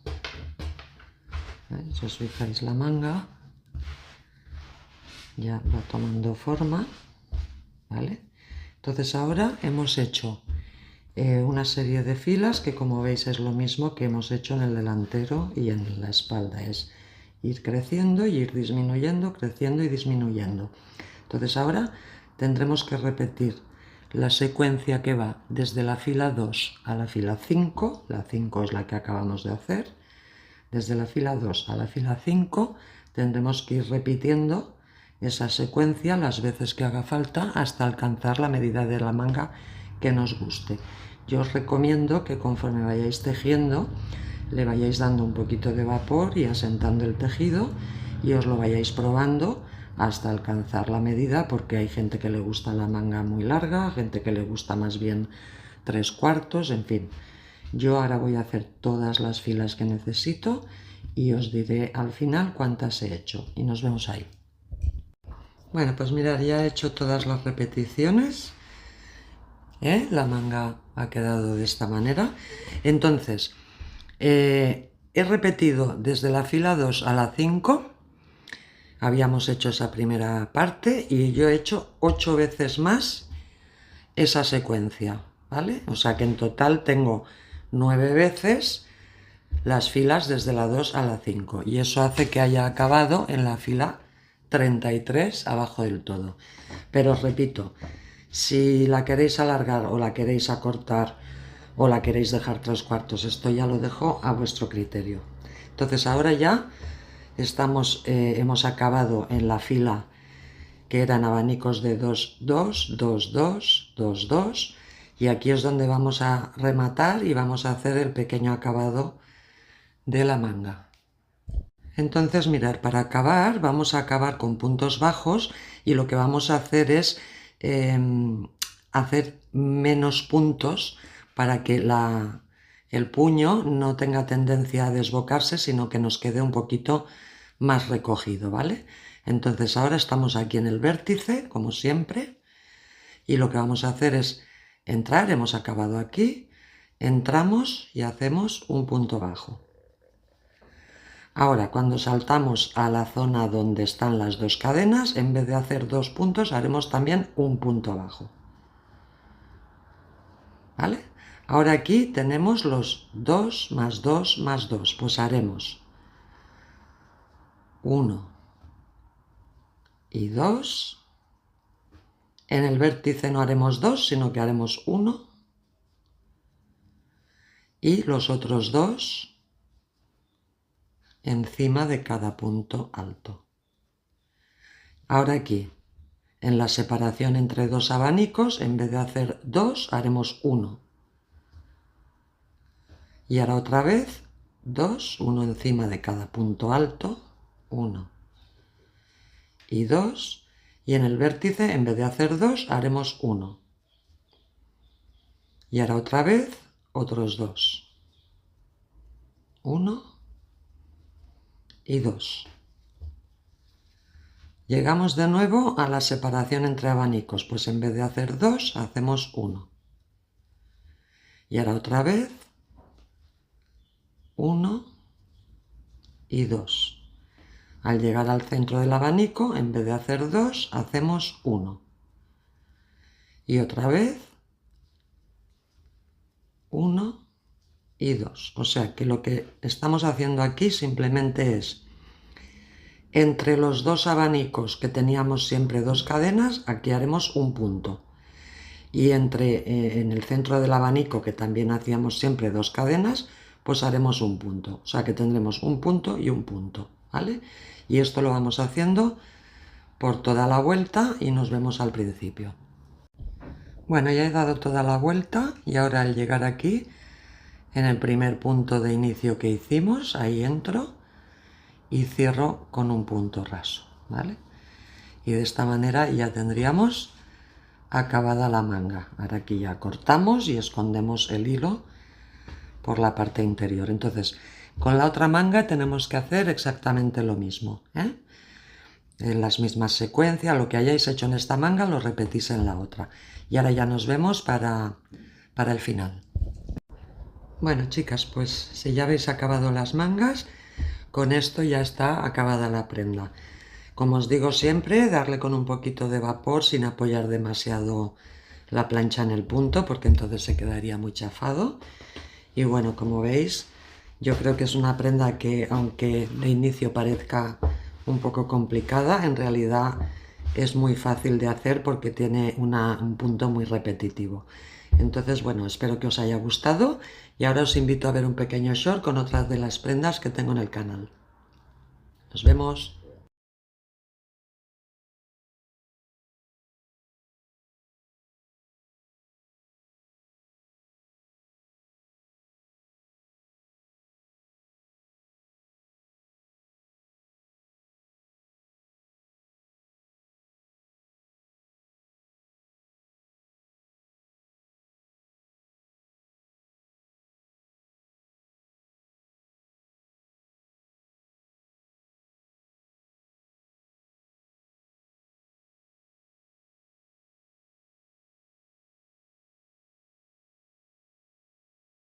si os fijáis, la manga ya va tomando forma, ¿vale? Entonces ahora hemos hecho una serie de filas que, como veis, es lo mismo que hemos hecho en el delantero y en la espalda, es ir creciendo y ir disminuyendo, creciendo y disminuyendo. Entonces ahora tendremos que repetir la secuencia que va desde la fila 2 a la fila 5, la 5 es la que acabamos de hacer, desde la fila 2 a la fila 5 tendremos que ir repitiendo esa secuencia las veces que haga falta hasta alcanzar la medida de la manga que nos guste. Yo os recomiendo que conforme vayáis tejiendo le vayáis dando un poquito de vapor y asentando el tejido y os lo vayáis probando hasta alcanzar la medida, porque hay gente que le gusta la manga muy larga, gente que le gusta más bien 3/4, en fin. Yo ahora voy a hacer todas las filas que necesito y os diré al final cuántas he hecho y nos vemos ahí. Bueno, pues mirad, ya he hecho todas las repeticiones, la manga ha quedado de esta manera. Entonces, he repetido desde la fila 2 a la 5. Habíamos hecho esa primera parte y yo he hecho 8 veces más esa secuencia, ¿vale? O sea que en total tengo 9 veces las filas desde la 2 a la 5 y eso hace que haya acabado en la fila 33 abajo del todo. Pero os repito, si la queréis alargar o la queréis acortar o la queréis dejar 3/4, esto ya lo dejo a vuestro criterio. Entonces ahora ya hemos acabado en la fila que eran abanicos de 2, 2, 2, 2, 2, 2, y aquí es donde vamos a rematar y vamos a hacer el pequeño acabado de la manga. Entonces, mirad, para acabar vamos a acabar con puntos bajos y lo que vamos a hacer es hacer menos puntos para que el puño no tenga tendencia a desbocarse, sino que nos quede un poquito más recogido, ¿vale? Entonces ahora estamos aquí en el vértice, como siempre, y lo que vamos a hacer es entrar, hemos acabado aquí, entramos y hacemos un punto bajo. Ahora, cuando saltamos a la zona donde están las dos cadenas, en vez de hacer 2 puntos, haremos también un punto bajo. ¿Vale? Ahora aquí tenemos los 2 más 2 más 2, pues haremos 1 y 2. En el vértice no haremos 2, sino que haremos 1 y los otros 2 encima de cada punto alto. Ahora aquí, en la separación entre dos abanicos, en vez de hacer 2, haremos 1. Y ahora otra vez 2, 1 encima de cada punto alto, 1 y 2, y en el vértice en vez de hacer 2 haremos 1. Y ahora otra vez otros 2, 1 y 2. Llegamos de nuevo a la separación entre abanicos, pues en vez de hacer 2 hacemos 1. Y ahora otra vez 1 y 2. Al llegar al centro del abanico, en vez de hacer 2, hacemos 1. Y otra vez 1 y 2. O sea que lo que estamos haciendo aquí simplemente es, entre los dos abanicos que teníamos siempre dos cadenas, aquí haremos un punto. Y en el centro del abanico, que también hacíamos siempre dos cadenas, pues haremos un punto. O sea que tendremos un punto y un punto, ¿vale? Y esto lo vamos haciendo por toda la vuelta y nos vemos al principio. Bueno, ya he dado toda la vuelta y ahora al llegar aquí, en el primer punto de inicio que hicimos, ahí entro y cierro con un punto raso, ¿vale? Y de esta manera ya tendríamos acabada la manga. Ahora aquí ya cortamos y escondemos el hilo por la parte interior. Entonces, con la otra manga tenemos que hacer exactamente lo mismo, ¿eh? En las mismas secuencias, lo que hayáis hecho en esta manga lo repetís en la otra. Y ahora ya nos vemos para el final. Bueno, chicas, pues si ya habéis acabado las mangas, con esto ya está acabada la prenda. Como os digo siempre, darle con un poquito de vapor sin apoyar demasiado la plancha en el punto, porque entonces se quedaría muy chafado. Y bueno, como veis, yo creo que es una prenda que, aunque de inicio parezca un poco complicada, en realidad es muy fácil de hacer porque tiene un punto muy repetitivo. Entonces, bueno, espero que os haya gustado y ahora os invito a ver un pequeño short con otras de las prendas que tengo en el canal. Nos vemos.